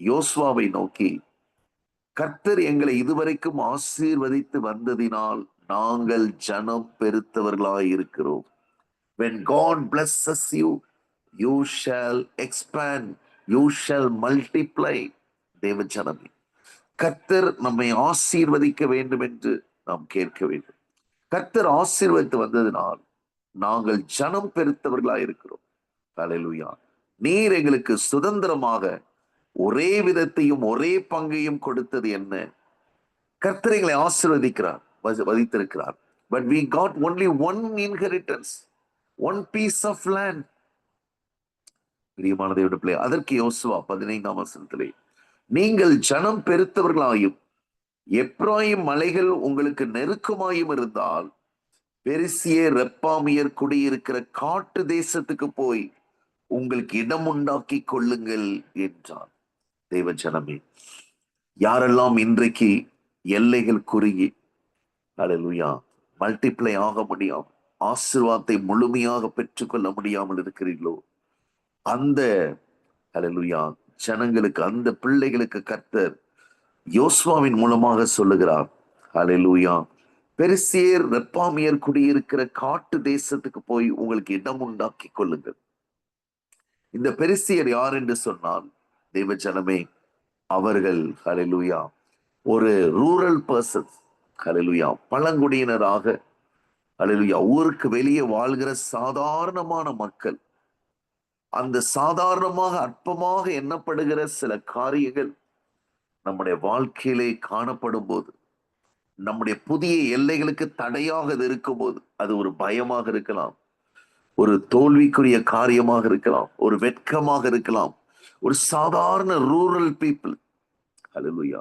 யோசுவாவை நோக்கி, கர்த்தர் எங்களை இதுவரைக்கும் ஆசீர்வதித்து வந்ததினால் நாங்கள் ஜனம் பெருத்தவர்களாய் இருக்கிறோம். When God blesses you, you shall expand, you shall multiply. தேவ ஜனமே, கர்த்தர் நம்மை ஆசீர்வதிக்க வேண்டும் என்று நாம் கேட்க வேண்டும். கர்த்தர் ஆசீர்வதித்து வந்ததினால் நாங்கள் ஜனம் பெருத்தவர்களாய் இருக்கிறோம். ஹல்லேலூயா. நீர் எங்களுக்கு சுதந்திரமாக ஒரே விதத்தையும் ஒரே பங்கையும் கொடுத்தது என்ன? கர்த்தர் எங்களை ஆசீர்வதிக்கிறார், வதித்திருக்கிறார். But we got only one inheritance, one piece of land. பிரியமான தேவனுடைய பிள்ளை, அதற்கு யோசுவா 15ஆம் வசனத்திலே, நீங்கள் ஜனம் பெருத்தவர்களாயும் எப்ராயிம் மலைகள் உங்களுக்கு நெருக்கமாயும் இருந்தால் பெரிசியர் ரெப்பாமியர் குடியிருக்கிற காட்டு தேசத்துக்கு போய் உங்களுக்கு இடம் உண்டாக்கி கொள்ளுங்கள் என்றார். தேவ ஜனமே, யாரெல்லாம் இன்றைக்கு எல்லைகள் குறுகி அல்லேலூயா மல்டிப்ளை ஆக முடியாமல், ஆசீர்வாதத்தை முழுமையாக பெற்றுக்கொள்ள முடியாமல் இருக்கிறீர்களோ, அந்த அல்லேலூயா ஜனங்களுக்கு, அந்த பிள்ளைகளுக்கு கர்த்தர் யோசுவாவின் மூலமாக சொல்லுகிறார், அல்லேலூயா, பெரிசியர் ரெப்பாமியர் குடியிருக்கிற காட்டு தேசத்துக்கு போய் உங்களுக்கு இடம் உண்டாக்கி கொள்ளுங்கள். இந்த பெரிசியர் யார் என்று சொன்னால், தேவ ஜனமே, அவர்கள் ஹல்லேலூயா ஒரு ரூரல் பர்சன்ஸ், ஹல்லேலூயா பழங்குடியினராக, ஹல்லேலூயா ஊருக்கு வெளியே வாழ்கிற சாதாரணமான மக்கள். அந்த சாதாரணமாக அற்பமாக எண்ணப்படுகிற சில காரியங்கள் நம்முடைய வாழ்க்கையிலே காணப்படும் போது, நம்முடைய புதிய எல்லைகளுக்கு தடையாக இது இருக்கும் போது, அது ஒரு பயமாக இருக்கலாம், ஒரு தோல்விக்குரிய காரியமாக இருக்கலாம், ஒரு வெட்கமாக இருக்கலாம். ஒரு சாதாரண ரூரல் பீப்புள், ஹல்லேலூயா,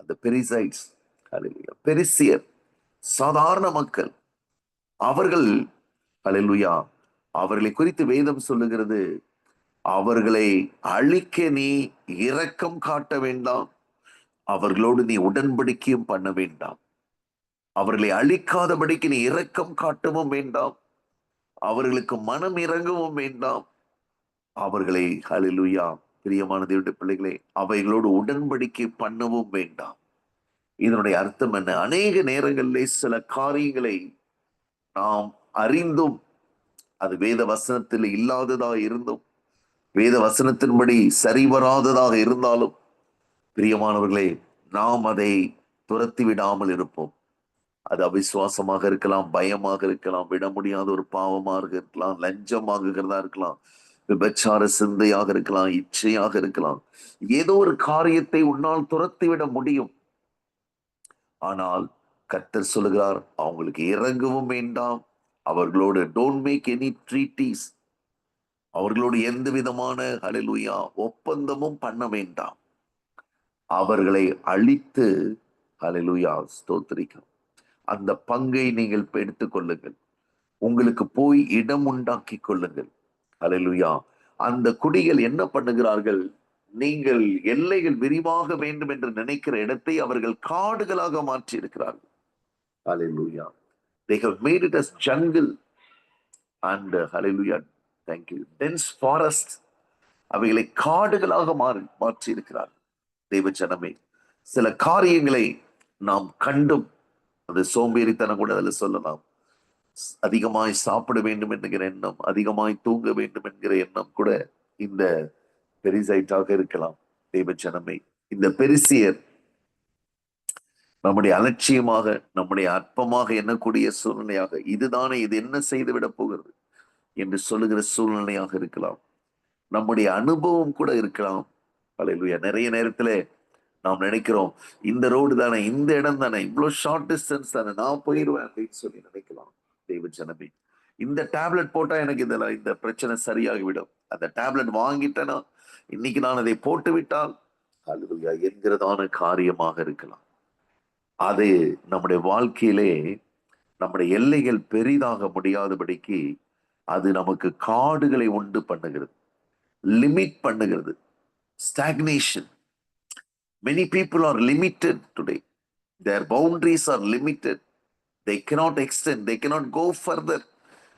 அந்த பெரிசைட்ஸ், ஹல்லேலூயா பெரிசியர், சாதாரண மக்கள், அவர்கள், ஹல்லேலூயா, அவர்களை குறித்து வேதம் சொல்லுகிறது, அவர்களை அழிக்க நீ இரக்கம் காட்ட வேண்டாம், அவர்களோடு நீ உடன்படிக்கையும் பண்ண வேண்டாம். அவர்களை அழிக்காதபடிக்கு நீ இரக்கம் காட்டவும் வேண்டாம், அவர்களுக்கு மனம் இறங்கவும் வேண்டாம், அவர்களை ஹல்லேலூயா பிரியமான தேவனுடைய பிள்ளைகளே, அவைகளோடு உடன்படிக்கை பண்ணவும் வேண்டாம். இதனுடைய அர்த்தம் என்ன? அநேக நேரங்களிலே சில காரியங்களை நாம் அறிந்தும், அது வேத வசனத்தில் இல்லாததாக இருந்தும், வேத வசனத்தின்படி சரிவராததாக இருந்தாலும், பிரியமானவர்களே, நாம் அதை துரத்தி விடாமல் இருப்போம். அது அவிசுவாசமாக இருக்கலாம், பயமாக இருக்கலாம், விட முடியாத ஒரு பாவமாக இருக்கலாம், லஞ்சமாகுகிறதா இருக்கலாம், விபச்சார சிந்தையாக இருக்கலாம், இச்சையாக இருக்கலாம். ஏதோ ஒரு காரியத்தை உன்னால் துரத்தி விட முடியும். ஆனால் கர்த்தர் சொல்லுகிறார், அவங்களுக்கு இறங்கவும் வேண்டாம், அவர்களோடு டோன்ட் மேக் எனி ட்ரீட்டீஸ், அவர்களோடு எந்த விதமான ஹல்லேலூயா ஒப்பந்தமும் பண்ண வேண்டாம், அவர்களை அழித்து ஹல்லேலூயா ஸ்தோத்திரிக்கும் அந்த பங்கை நீங்கள் எடுத்துக் கொள்ளுங்கள், உங்களுக்கு போய் இடம் உண்டாக்கி கொள்ளுங்கள். ஹல்லேலூயா. அந்த குடிகள் என்ன பண்ணுகிறார்கள்? நீங்கள் எல்லைகள் விரிவாக வேண்டும் என்று நினைக்கிற இடத்தை அவர்கள் காடுகளாக மாற்றி இருக்கிறார்கள். ஹல்லேலூயா. They have made it as jungle and hallelujah, thank you, dense forest. அவைகளை காடுகளாக மாற்றி இருக்கிறார்கள். தேவ ஜனமே, சில காரியங்களை நாம் கண்டும், அது சோம்பேறித்தனம் கூட அதில் சொல்லலாம், அதிகமாய் சாப்பிட வேண்டும் என்கிற எண்ணம், அதிகமாய் தூங்க வேண்டும் என்கிற எண்ணம் கூட இந்த பெரிசைட்டாக இருக்கலாம். தேவ ஜனமே, இந்த பெரிசியர் நம்முடைய அலட்சியமாக, நம்முடைய அற்பமாக எண்ணக்கூடிய சூழ்நிலையாக, இதுதானே, இது என்ன செய்து விட போகிறது என்று சொல்லுகிற சூழ்நிலையாக இருக்கலாம். நம்முடைய அனுபவம் கூட இருக்கலாம். ஹல்லேலூயா. நிறைய நேரத்துல நாம் நினைக்கிறோம், இந்த ரோடு தானே, இந்த இடம் தானே, இவ்வளவு ஷார்ட் டிஸ்டன்ஸ் தானே, நான் போயிடுவேன் அப்படின்னு சொல்லி நினைக்கலாம். தேவ ஜனமே, இந்த டேப்லெட் போட்டா எனக்கு இதெல்லாம் இந்த பிரச்சனை சரியாகிவிடும், அந்த டேப்லெட் வாங்கிட்டேன்னா இன்னைக்கு நான் அதை போட்டு விட்டால் ஹல்லேலூயா என்கிறதான காரியமாக இருக்கலாம். அது நம்முடைய வாழ்க்கையிலே நம்முடைய எல்லைகள் பெரிதாக முடியாதபடிக்கு அது நமக்கு காடுகளை உண்டு பண்ணுகிறது, லிமிட் பண்ணுகிறது, stagnation. Many people are limited today. Their boundaries are limited. They cannot extend. They cannot go further.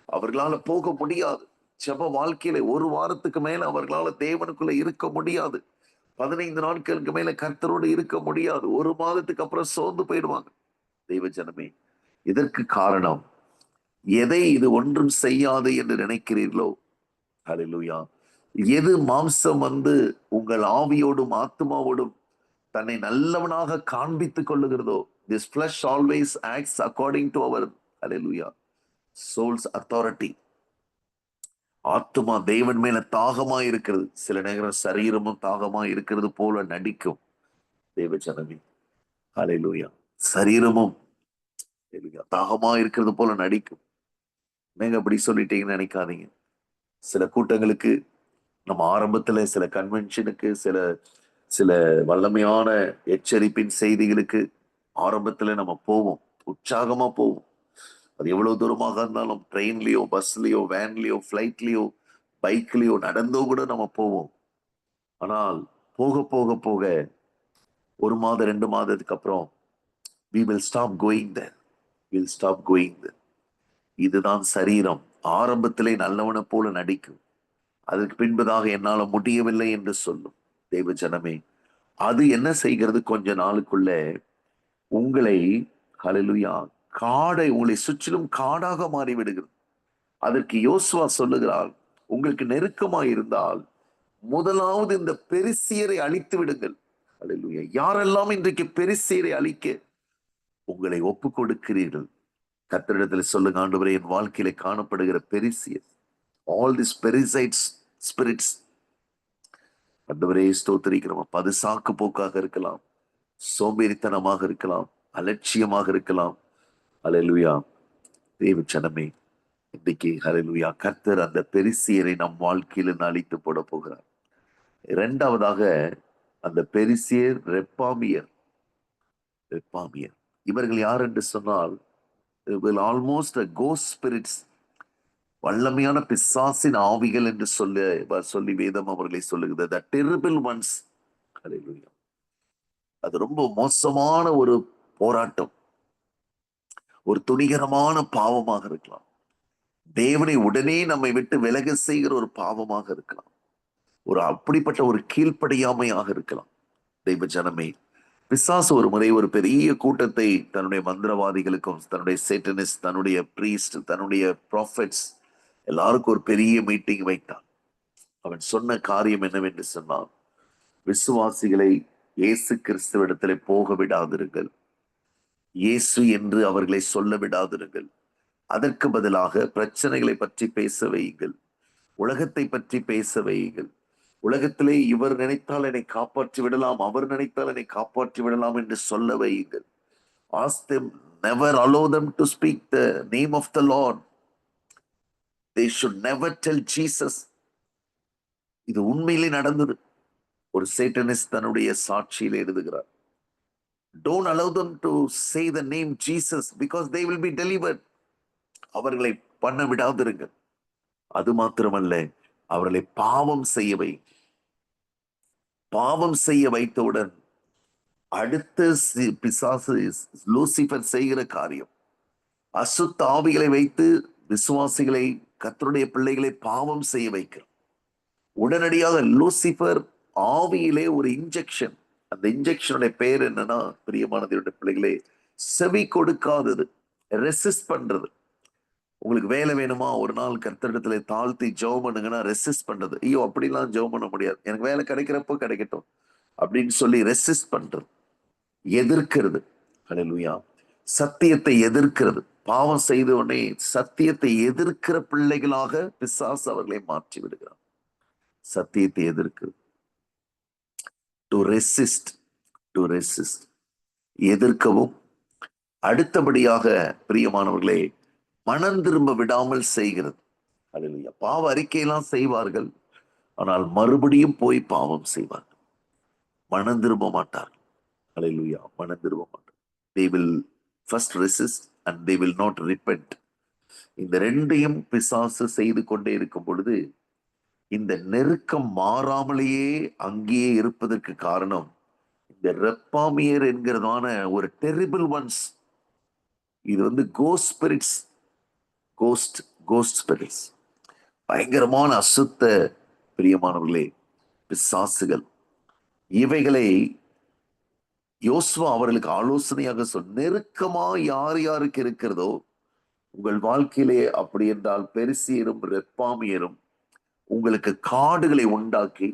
அவர்களால போக முடியாது. ஜெப வாழ்க்கையில ஒரு வாரத்துக்கு மேல அவர்களால தேவனுக்குள்ள இருக்க முடியாது. 15 நாட்களுக்கு மேல கர்த்தரோடு இருக்க முடியாது. ஒரு மாதத்துக்கு அப்புறம் சோர்ந்து போயிடுவாங்க. தெய்வ ஜனமே, இதற்கு காரணம், எதை இது ஒன்றும் செய்யாது என்று நினைக்கிறீர்களோ, ஹல்லேலூயா, எது மாம்சம் உங்கள் ஆவியோடும் ஆத்மாவோடும் தன்னை நல்லவனாக காண்பித்துக் கொள்ளுகிறதோ, this flesh always acts according to our hallelujah soul's authority. ஆத்மா தேவன் மேல தாகமா இருக்கிறது, சில நேரம் சரீரமும் தாகமா இருக்கிறது போல நடிக்கும். தேவ ஜனமே, ஹல்லேலூயா, சரீரமும் தாகமா இருக்கிறது போல நடிக்கும். நீங்க அப்படி சொல்லிட்டீங்கன்னு நினைக்காதீங்க. சில கூட்டங்களுக்கு நம்ம ஆரம்பத்துல சில கன்வென்ஷனுக்கு, சில சில வல்லமையான எச்சரிப்பின் செய்திகளுக்கு ஆரம்பத்துல நம்ம போவோம், உற்சாகமா போவோம். அது எவ்வளவு தூரமாக இருந்தாலும் ட்ரெயின்லயோ, பஸ்லயோ, வேன்லயோ, ஃபிளைட்லயோ, பைக்லயோ நடந்தோ கூட நம்ம போவோம். ஆனால் போக போக போக 1 மாதம் 2 மாதத்துக்கு அப்புறம் we will stop going there. we'll stop going there. இதுதான் சரீரம். ஆரம்பத்திலே நல்லவனை போல நடிக்கும். அதற்கு பின்பதாக என்னால முடியவில்லை என்று சொல்லும். தேவ ஜனமே, அது என்ன செய்கிறது? கொஞ்ச நாளுக்குள்ள உங்களை, ஹalleluya, காடை உங்களை சுற்றிலும் காடாக மாறி விடுகிறது. அதற்கு யோசுவா சொல்லுகிறார், உங்களுக்கு நெருக்கமாய் இருந்தால் முதலாவது இந்த பெரிசியரை அழித்து விடுங்கள். ஹalleluya. யாரெல்லாம் இன்றைக்கு பெரிசியரை அழிக்க உங்களை ஒப்பு கொடுக்கிறீர்கள்? கர்த்தரிடத்தில் சொல்லுங்க, ஆண்டவரே, என் வாழ்க்கையில காணப்படுகிற பெரிசியர், ஆல் திஸ் பெரிசைட்ஸ் ஸ்பிரிட்ஸ், ஆண்டவரே ஸ்தோத்திரிக்கிறோம். அது சாக்கு போக்காக இருக்கலாம், சோம்பேறித்தனமாக இருக்கலாம், அலட்சியமாக இருக்கலாம். ஹalleluya. தேவ ஜனமே, இன்னைக்கு ஹalleluya, கர்த்தர் அந்த பெரிசியரை நம் வாழ்க்கையில அழித்து போட போகிறார். இரண்டாவதாக, அந்த பெரிசியர் ரெப்பாமியர். ரெப்பாமியர் இவர்கள் யார் என்று சொன்னால், ஆல்மோஸ்ட் கோஸ்ட் ஸ்பிரிட்ஸ், வல்லமையான பிசாசின் ஆவிகள் என்று சொல்லி வேதம் அவர்களை சொல்லுகிறது. the terrible ones. ஹalleluya. அது ரொம்ப மோசமான ஒரு போராட்டம், ஒரு துணிகரமான பாவமாக இருக்கலாம். தேவனை உடனே நம்மை விட்டு விலக செய்கிற ஒரு பாவமாக இருக்கலாம். ஒரு அப்படிப்பட்ட ஒரு கீழ்ப்படியாமையாக இருக்கலாம். தெய்வ ஜனமே, பிசாசு ஒரு முறை ஒரு பெரிய கூட்டத்தை தன்னுடைய மந்திரவாதிகளுக்கும், தன்னுடைய சேட்டனிஸ்ட், தன்னுடைய பிரீஸ்ட், தன்னுடைய ப்ராஃபெட்ஸ் எல்லாருக்கும் ஒரு பெரிய மீட்டிங் வைத்தான். அவன் சொன்ன காரியம் என்னவென்று சொன்னான், விசுவாசிகளை இயேசு கிறிஸ்துவிடத்திலே போக விடாதிருங்கள், இயேசு என்று அவர்களை சொல்ல விடாதிருங்கள். அதற்கு பதிலாக பிரச்சனைகளை பற்றி பேச வையுங்கள், உலகத்தை பற்றி பேச வையுங்கள். உலகத்திலே இவர் நினைத்தால் என்னை காப்பாற்றி விடலாம், அவர் நினைத்தால் என்னை காப்பாற்றி விடலாம் என்று சொல்ல வையுங்கள். Ask them, never allow them to speak the name of the Lord. They should never tell Jesus. இது உண்மையிலே நடந்தது. ஒரு சேட்டனிஸ்ட் தன்னுடைய சாட்சியில் எழுதுகிறார், don't allow them to say the name Jesus because they will be delivered. அவர்களை பண்ண விடாதிருங்கள். அது மாத்திரமல்ல, அவர்களை பாவம் செய்ய வைத்தவுடன் அடுத்த பிசாசு லூசிபர் செய்கிற காரியம், அசுத்த ஆவிகளை வைத்து விசுவாசிகளை, கர்த்தருடைய பிள்ளைகளை பாவம் செய்ய வைக்கிறார். உடனடியாக லூசிபர் ஆவியிலே ஒரு இன்ஜெக்ஷன். அந்த இன்ஜெக்ஷனுடைய பெயர் என்னன்னா, பிரியமான தேவனுடைய பிள்ளைகளே, செவி கொடுக்காதது, ரெசிஸ்ட் பண்றது. உங்களுக்கு வேலை வேணுமா, ஒரு நாள் கர்த்தரிடத்துல தாழ்த்தி ஜெபம் பண்ணுங்கன்னா ரெசிஸ்ட் பண்றது. ஐயோ, அப்படிலாம் ஜெபம் பண்ண முடியாது, எனக்கு வேலை கிடைக்கிறப்போ கிடைக்கட்டும் அப்படின்னு சொல்லி ரெசிஸ்ட் பண்றது, எதிர்க்கிறது. ஹல்லேலூயா. சத்தியத்தை எதிர்க்கிறது. பாவம் செய்த உடனே சத்தியத்தை எதிர்க்கிற பிள்ளைகளாக பிசாசு அவர்களை மாற்றி விடுகிறார். சத்தியத்தை எதிர்க்கிறது. டு ரெசிஸ்ட், எதிர்க்கவும், அடுத்தபடியாக பிரியமானவர்களே, மனம் திரும்ப விடாமல் செய்கிறது. ஹல்லேலூயா. பாவ அறிக்கையெல்லாம் செய்வார்கள், ஆனால் மறுபடியும் போய் பாவம் செய்வார்கள். மனம் திரும்ப மாட்டார்கள். ஹல்லேலூயா. மனம் திரும்ப மாட்டார்கள். they will first resist and they will not repent. இந்த ரெண்டையும் பிசாசு செய்து கொண்டே இருக்கும் பொழுது இந்த நெருக்கம் மாறாமலேயே அங்கேயே இருப்பதற்கு காரணம், இந்த ரெப்பாமியர் என்கிறதான ஒரு டெரிபிள் ஒன்ஸ். இது கோஸ்ட் ஸ்பிரிட்ஸ், கோஸ்ட் ஸ்பிரிட்ஸ், பயங்கரமான அசுத்த பிரியமானவர்களே பிசாசுகள். இவைகளை யோசுவா அவர்களுக்கு ஆலோசனையாக நெருக்கமா யார் யாருக்கு இருக்கிறதோ உங்கள் வாழ்க்கையிலே, அப்படி என்றால் பெரிசியரும் ரெப்பாமியரும் உங்களுக்கு காடுகளை உண்டாக்கி,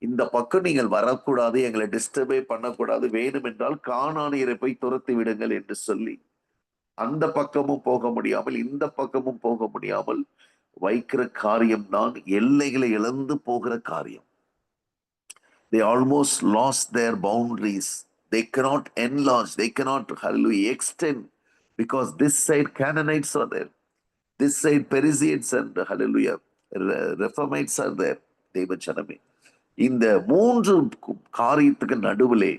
இந்த பக்கம் நீங்கள் வரக்கூடாது, எங்களை டிஸ்டர்பே பண்ணக்கூடாது, வேணும் என்றால் கானானியரை போய் துரத்தி விடுங்கள் என்று சொல்லி அந்த பக்கமும் போக முடியாமல் இந்த பக்கமும் போக முடியாமல் வைக்கிற காரியம்தான் எல்லைகளை இழந்து போகிற காரியம். They almost lost their boundaries. They cannot enlarge, they cannot, hallelujah, extend, because this side Canaanites are there, this side Perizzites and, hallelujah, Rephamites are there. தெய்வ ஜனமே, இந்த 3 காரியத்துக்கு நடுவிலே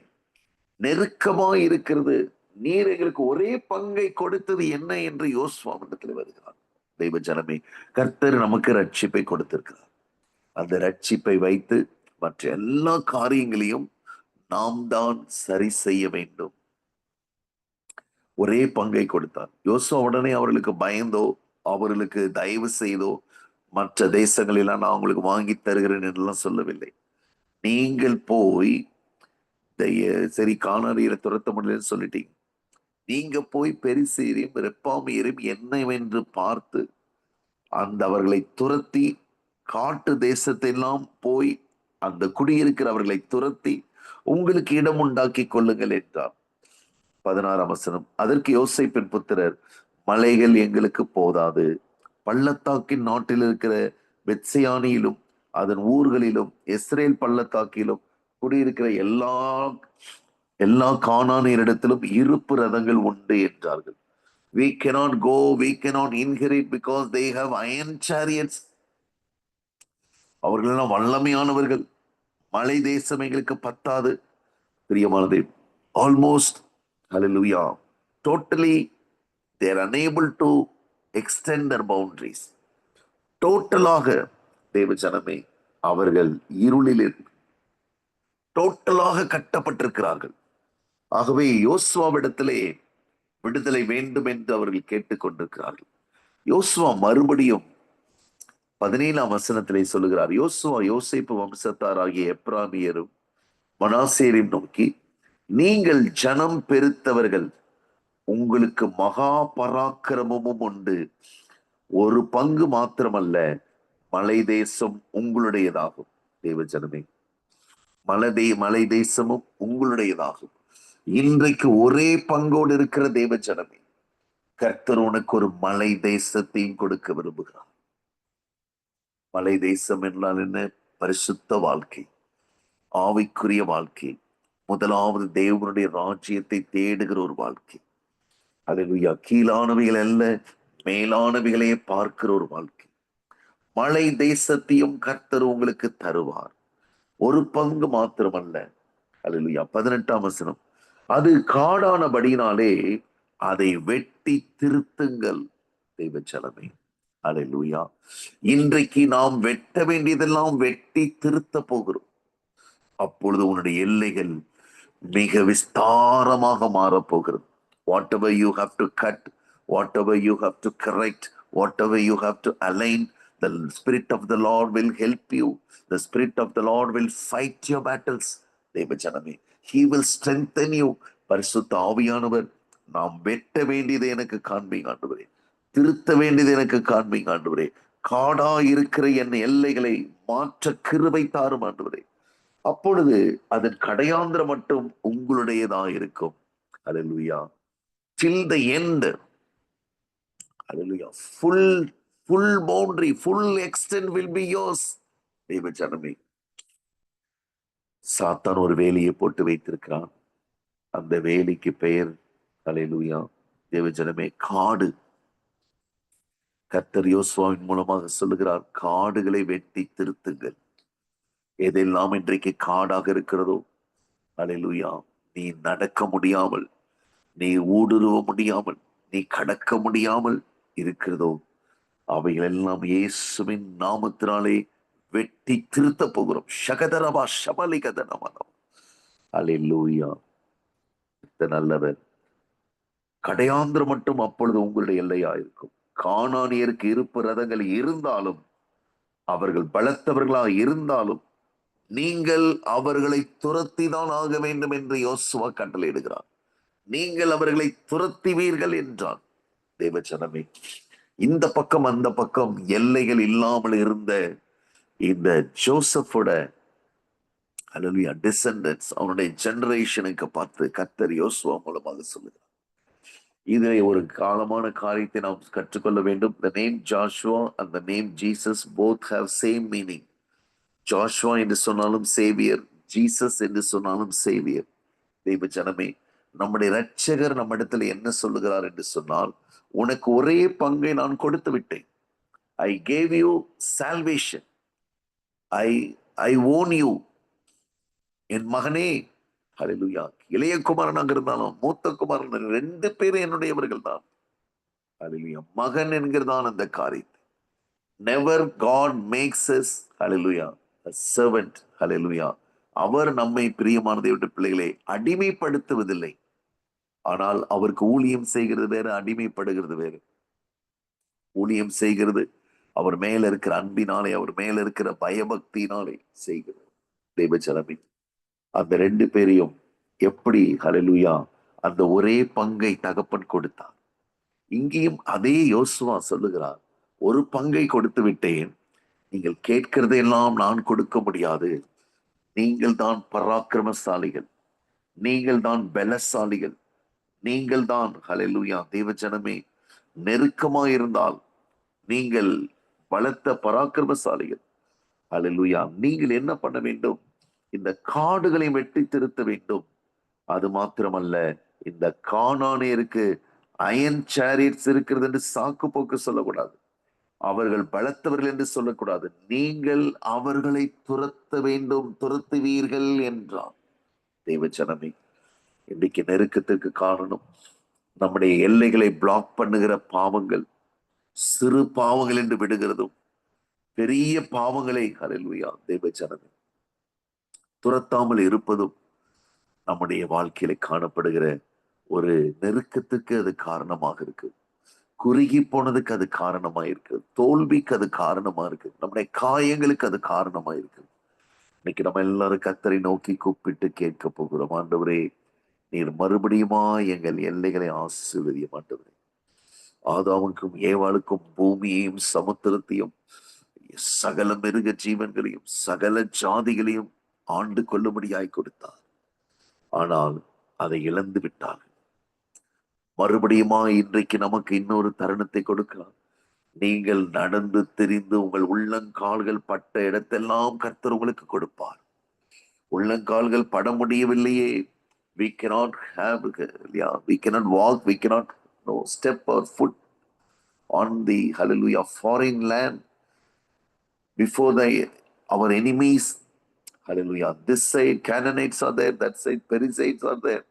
நெருக்கமாய் இருக்கிறது. நீர் எங்களுக்கு ஒரே பங்கை கொடுத்தது என்ன என்று யோசுவாவிடத்தில் வருகிறார். தெய்வ ஜனமே, கர்த்தர் நமக்கு ரட்சிப்பை கொடுத்திருக்கிறார். அந்த ரட்சிப்பை வைத்து மற்ற எல்லா காரியங்களையும் நாம் தான் சரி செய்ய வேண்டும். ஒரே பங்கை கொடுத்தார். யோசுவா உடனே அவர்களுக்கு பயந்தோ, அவர்களுக்கு தயவு செய்தோ, மற்ற தேசங்களெல்லாம் நான் உங்களுக்கு வாங்கி தருகிறேன் என்றெல்லாம் சொல்லவில்லை. நீங்கள் போய் சரி கானானியரை துரத்த முடியலன்னு சொல்லிட்டீங்க, நீங்க போய் பெரிசேரையும் ரெப்பாமியரையும் என்னவென்று பார்த்து அந்த அவர்களை துரத்தி காட்டு தேசத்தெல்லாம் போய் அந்த குடியிருக்கிறவர்களை துரத்தி உங்களுக்கு இடம் உண்டாக்கி கொள்ளுங்கள் என்றார். 16ஆம் வசனம், அதற்கு யோசேப்பின் புத்திரர், மலைகள் எங்களுக்கு போதாது, பள்ளத்தாக்கின் நாட்டில் இருக்கிற பெத்செயானியிலும் அதன் ஊர்களிலும் இஸ்ரேல் பள்ளத்தாக்கிலும் குடியிருக்கிற எல்லா கானானியரிடத்திலும் இருப்பு ரதங்கள் உண்டு என்றார்கள். We cannot go, we cannot inherit because they have iron chariots. அவர்கள் எல்லாம் வல்லமையானவர்கள், மலை தேசம் எங்களுக்கு பத்தாது. பிரியமானதே, almost hallelujah, totally they are unable to extend their boundaries. டோட்டலாக தேவ ஜனமே, அவர்கள் இருளில் டோட்டலாக கட்டப்பட்டிருக்கிறார்கள். ஆகவே யோசுவாவிடத்திலே விடுதலை வேண்டும் என்று அவர்கள் கேட்டுக்கொண்டிருக்கிறார்கள். யோசுவா மறுபடியும் 17ஆம் வசனத்திலே சொல்லுகிறார். யோசுவா யோசேப்பு வம்சத்தாராகிய எப்ராமியரும் மனாசேரையும் நோக்கி, நீங்கள் ஜனம் பெருத்தவர்கள், உங்களுக்கு மகா பராக்கிரமமும் உண்டு. ஒரு பங்கு மாத்திரமல்ல, மலை தேசம் உங்களுடையதாகும். தேவ ஜனமே, மலை தேசமும் உங்களுடையதாகும். இன்றைக்கு ஒரே பங்கோடு இருக்கிற தேவ ஜனமே, கர்த்தர் உனக்கு ஒரு மலை தேசத்தையும் கொடுக்க விரும்புகிறார். மலை தேசம் என்றால் என்ன? பரிசுத்த வாழ்க்கை, ஆவிக்குரிய வாழ்க்கை, முதலாவது தேவனுடைய ராஜ்யத்தை தேடுகிற ஒரு வாழ்க்கை. அல்லேலூயா. கீழானவைகள் அல்ல, மேலானவைகளையே பார்க்கிற ஒரு வாழ்க்கை. மலை தேசத்தையும் கர்த்தர் உங்களுக்கு தருவார். ஒரு பங்கு மாத்திரமல்ல. அல்லேலூயா. 18ஆம் வசனம், அது காடானபடினாலே அதை வெட்டி திருத்துங்கள். தெய்வ ஜனமே, அல்லேலூயா. இன்றைக்கு நாம் வெட்ட வேண்டியதெல்லாம் வெட்டி திருத்த போகிறோம். அப்பொழுது உன்னுடைய எல்லைகள் மிக விஸ்தாரமாக மாறப்போகிறது. Whatever you have to cut, whatever you have to correct, whatever you have to align, the Spirit of the Lord will help you. The Spirit of the Lord will fight your battles. தேவ ஜனமே, He will strengthen you. பரிசுத்த ஆவியானவர், நாம் வெட்ட வேண்டியதை எனக்கு காண்பீங்க ஆண்டவரே, திருத்த வேண்டியது எனக்கு காண்பீங்க ஆண்டவரே, காடா இருக்கிற என் எல்லைகளை மாற்ற கிருபை தாரும் ஆண்டவரே. அப்பொழுது அதன் கடையாந்திரம் மட்டும் உங்களுடையதா இருக்கும். அல்லேலூயா. Till the end. Hallelujah. Full boundary, full extent will be yours. தேவ ஜனமே, சாத்தான் ஒரு வேலியை போட்டு வைத்திருக்கிறான். அந்த வேலிக்கு பெயர், ஹல்லேலூயா, தேவ ஜனமே, காடு. கர்த்தர் யோசுவாவின் மூலமாக சொல்லுகிறார், காடுகளை வெட்டி திருத்துங்கள். எதெல்லாம் இன்றைக்கு காடாக இருக்கிறதோ, ஹல்லேலூயா, நீ நடக்க முடியாமல், நீ ஊடுருவ முடியாமல், நீ கடக்க முடியாமல் இருக்கிறதோ, அவைகள் எல்லாம் இயேசுவின் நாமத்தினாலே வெட்டி திருத்த போகிறோம். ஷகதரபா ஷபலிகதனமனம். அல்லேலூயா. நல்லவர். கடையாந்திரம் மட்டும் அப்பொழுது உங்களுடைய எல்லையா இருக்கும். கானானியருக்கு இருப்பு ரதங்கள் இருந்தாலும், அவர்கள் பலத்தவர்களாக இருந்தாலும், நீங்கள் அவர்களை துரத்திதான் ஆக வேண்டும் என்று யோசுவா கட்டளையிடுகிறார். நீங்கள் அவர்களை துரத்துவீர்கள் என்றார். தேவ ஜனமே, இந்த பக்கம் அந்த பக்கம் எல்லைகள் இல்லாமல் இருந்த இந்த ஜோசப்போட அல்லேலூயா டிசெண்டன்ட்ஸ், அவனுடைய ஜெனரேஷனுக்கு பார்த்து கர்த்தர் யோசுவா மூலமாக சொல்லுகிறார். இதிலே ஒரு காலமான காரியத்தை நாம் கற்றுக்கொள்ள வேண்டும். The name Joshua and the name Jesus both have same meaning. Joshua என்று சொன்னாலும் சேவியர், ஜீசஸ் என்று சொன்னாலும் சேவியர். தெய்வ ஜனமே, நம்முடைய இரட்சகர் நம்ம இடத்துல என்ன சொல்லுகிறார் என்று சொன்னால், உனக்கு ஒரே பங்கை நான் கொடுத்து விட்டேன். I gave you salvation. I I own you, என் மகனே. ஹalleluya. இளைய குமாரனாக இருந்தாலும் மூத்த குமாரன் 2 பேரும் என்னுடையவர்கள் தான். ஹalleluya. மகன் என்கிறதான் அந்த காரியத்தை. நெவர் காட் மேக்ஸ் us ஹalleluya a servant. ஹalleluya. அவர் நம்மை பிரியமான தேவனுடைய பிள்ளைகளை அடிமைப்படுத்துவதில்லை. ஆனால் அவருக்கு ஊழியம் செய்கிறது வேறு, அடிமைப்படுகிறது வேறு. ஊழியம் செய்கிறது அவர் மேல இருக்கிற அன்பினாலே, அவர் மேல இருக்கிற பயபக்தியினாலே செய்கிறது. தேவஜனமே, அந்த 2 பேரையும் எப்படி ஹalleluya அந்த ஒரே பங்கை தகப்பன் கொடுத்தார். இங்கேயும் அதே யோசுவா சொல்லுகிறார், ஒரு பங்கை கொடுத்து விட்டேன், நீங்கள் கேட்கிறதையெல்லாம் நான் கொடுக்க முடியாது. நீங்கள் தான் பராக்கிரமசாலிகள், நீங்கள் தான் பலசாலிகள், நீங்கள் தான் ஹalleluya தேவஜனமே நெருக்கமாயிருந்தால் நீங்கள் பலத்த பராக்கிரமசாலிகள். ஹalleluya. நீங்கள் என்ன பண்ண வேண்டும்? இந்த காடுகளை வெட்டி திருத்த வேண்டும். அது மாத்திரமல்ல, இந்த கானானியருக்கு அயன் சேரியட்ஸ் இருக்கிறது என்று சாக்கு போக்கு சொல்லக்கூடாது. அவர்கள் பலத்தவர்கள் என்று சொல்லக்கூடாது. நீங்கள் அவர்களை துரத்த வேண்டும், துரத்துவீர்கள் என்றார். தேவஜனமே, இன்னைக்கு நெருக்கத்திற்கு காரணம் நம்முடைய எல்லைகளை பிளாக் பண்ணுகிற பாவங்கள். சிறு பாவங்கள் என்று விடுகிறதும், பெரிய பாவங்களை ஹalleluya தேவஜனமே துரத்தாமல் இருப்பதும் நம்முடைய வாழ்க்கையில காணப்படுகிற ஒரு நெருக்கத்துக்கு அது காரணமாக இருக்கு. குறுகி போனதுக்கு அது காரணமா இருக்கு. தோல்விக்கு அது காரணமா இருக்கு. நம்முடைய காயங்களுக்கு அது காரணமா இருக்கு. இன்னைக்கு நம்ம எல்லாரும் கர்த்தரை நோக்கி கூப்பிட்டு கேட்க போகிறோம், ஆண்டவரே நீர் மறுபடியுமா எங்கள் எல்லைகளை ஆசீர்வதிய ஆண்டவரே. ஆதாமுக்கும் ஏவாளுக்கும் பூமியையும் சமுத்திரத்தையும் சகல மிருக ஜீவன்களையும் சகல ஜாதிகளையும் ஆண்டு கொள்ளும்படியாய் கொடுத்தார். ஆனால் அதை இழந்து விட்டார். மறுபடியுமா இன்றைக்கு நமக்கு இன்னொரு தருணத்தை கொடுக்கிறார். நீங்கள் நடந்து திரிந்து உங்கள் உள்ளங்கால்கள் பட்ட இடத்தெல்லாம் கர்த்தர் உங்களுக்கு கொடுப்பார். உள்ளங்கால்கள் பட முடியவில்லையே, we cannot have, yeah, we cannot walk, we cannot no step or foot on the hallelujah foreign land before our enemies. Hallelujah. This side Canaanites are there, that side Perizzites are there.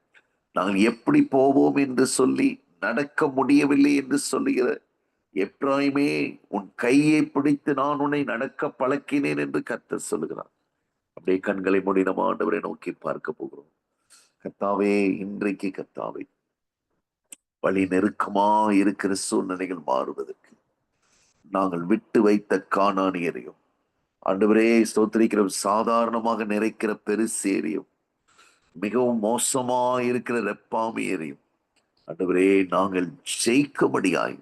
நாங்கள் எப்படி போவோம் என்று சொல்லி நடக்க முடியவில்லை என்று சொல்லுகிற எப்ராயிமே, உன் கையை பிடித்து நான் உன்னை நடக்க பழக்கினேன் என்று கர்த்தர் சொல்லுகிறார். அப்படியே கண்களை மூடி நம்ம ஆண்டவரை நோக்கி பார்க்க போகிறோம். கர்த்தாவே, இன்றைக்கு கர்த்தாவே வழி நெருக்கமா இருக்கிற சூழ்நிலைகள் மாறுவதற்கு நாங்கள் விட்டு வைத்த கானானியரையும் ஆண்டவரே ஸ்தோத்திரிக்கிற சாதாரணமாக நிறைக்கிற பெருசேரியும் மிகவும் மோசமா இருக்கிற ரெப்பாமியரையும் ஆண்டவரே நாங்கள் ஜெயிக்கும்படியாய்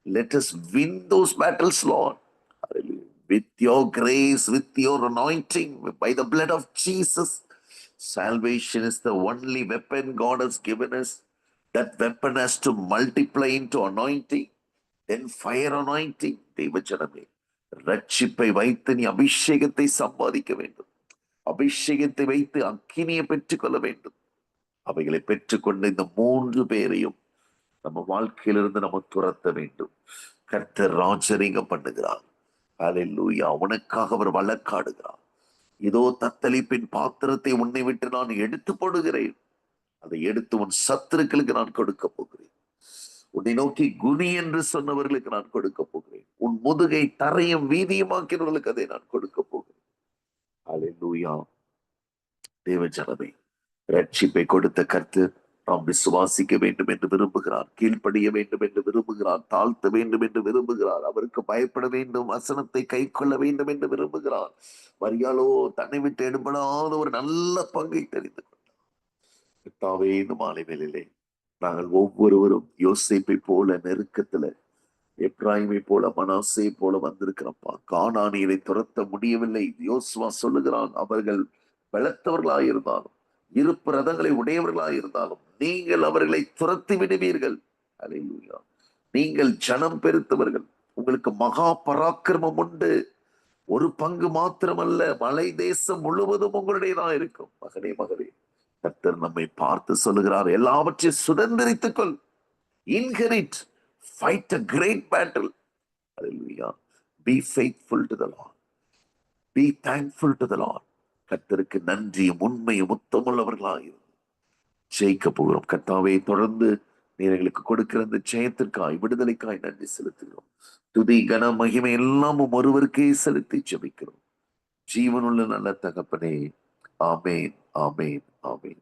let us win those battles, Lord. Hallelujah. With your grace, with your anointing, by the blood of Jesus. Salvation is the only weapon God has given us. That weapon has to multiply into anointing, then fire anointing. தேவஜனமே, ரட்சிப்பை வைத்து நீ அபிஷேகத்தை சம்பாதிக்க வேண்டும். அபிஷேகத்தை வைத்து அக்கினியை பெற்றுக்கொள்ள வேண்டும். அவைகளை பெற்றுக்கொண்டு இந்த 3 பேரையும் நம்ம வாழ்க்கையிலிருந்து நம்ம துரத்த வேண்டும். கர்த்தர் ராஜரீகம் பண்ணுகிறார். ஹல்லேலூயா. உனக்காக அவர் வழக்காடுகிறார். இதோ தத்தளிப்பின் பாத்திரத்தை உன்னை விட்டு நான் எடுத்து போடுகிறேன். அதை எடுத்து உன் சத்துருக்களுக்கு நான் கொடுக்க போகிறேன். உன்னை நோக்கி குனி என்று சொன்னவர்களுக்கு நான் கொடுக்க போகிறேன். உன் முதுகை தரையும் வீதியுமாக்கிறவர்களுக்கு அதை நான் கொடுக்க போகிறேன். ஹல்லேலூயா. தேவஜனமே, ரட்சிப்பை கொடுத்த கர்த்தர் நாம் விசுவாசிக்க வேண்டும் என்று விரும்புகிறார். கீழ்ப்படிய வேண்டும் என்று விரும்புகிறார். தாழ்த்த வேண்டும் என்று விரும்புகிறார். அவருக்கு பயப்பட வேண்டும், வசனத்தை கை கொள்ள வேண்டும் என்று விரும்புகிறார். மரியாளோ தன்னை விட்டு எடுபடாத ஒரு நல்ல பங்கை தெரிந்து கொண்டார். இந்த மாலை வேளையிலே நாங்கள் ஒவ்வொருவரும் யோசேப்பை போல நெருக்கத்துல, எப்ராயிமை போல, மனாசே போல வந்திருக்கிறப்பா. கானானியரை துரத்த முடியவில்லை. யோசுவா சொல்லுகிறான், அவர்கள் பலத்தவர்களாயிருந்தாலும், இருப்பு ரதங்களை உடையவர்களாயிருந்தாலும் நீங்கள் அவர்களை துரத்தி விடுவீர்கள். அல்லேலூயா. நீங்கள் ஜனம் பெருத்தவர்கள், உங்களுக்கு மகா பராக்கிரமம் உண்டு. ஒரு பங்கு மாத்திரமல்ல, மலை தேசம் முழுவதும் உங்களுடையதான் இருக்கும். மகனே, மகளே, கர்த்தர் நம்மை பார்த்து சொல்லுகிறார், எல்லாவற்றையும் சுதந்திரித்துக் கொள். Inherit, fight a great battle. Hallelujah. Be faithful to the Lord. Be thankful to the Lord. கர்த்தருக்கு நன்றியும் உண்மையும் உத்தமுள்ளவர்களாக ஜெயிக்க போகிறோம். கர்த்தாவே, தொடர்ந்து நீர் எங்களுக்கு கொடுக்கிற அந்த ஜெயத்திற்காய், விடுதலைக்காய் நன்றி செலுத்துகிறோம். துதி கன மகிமை எல்லாமும் ஒருவருக்கே செலுத்தி ஜெபிக்கிறோம். ஜீவனுள்ள நல்ல தகப்பனே, ஆமேன், ஆமேன், ஆமேன்.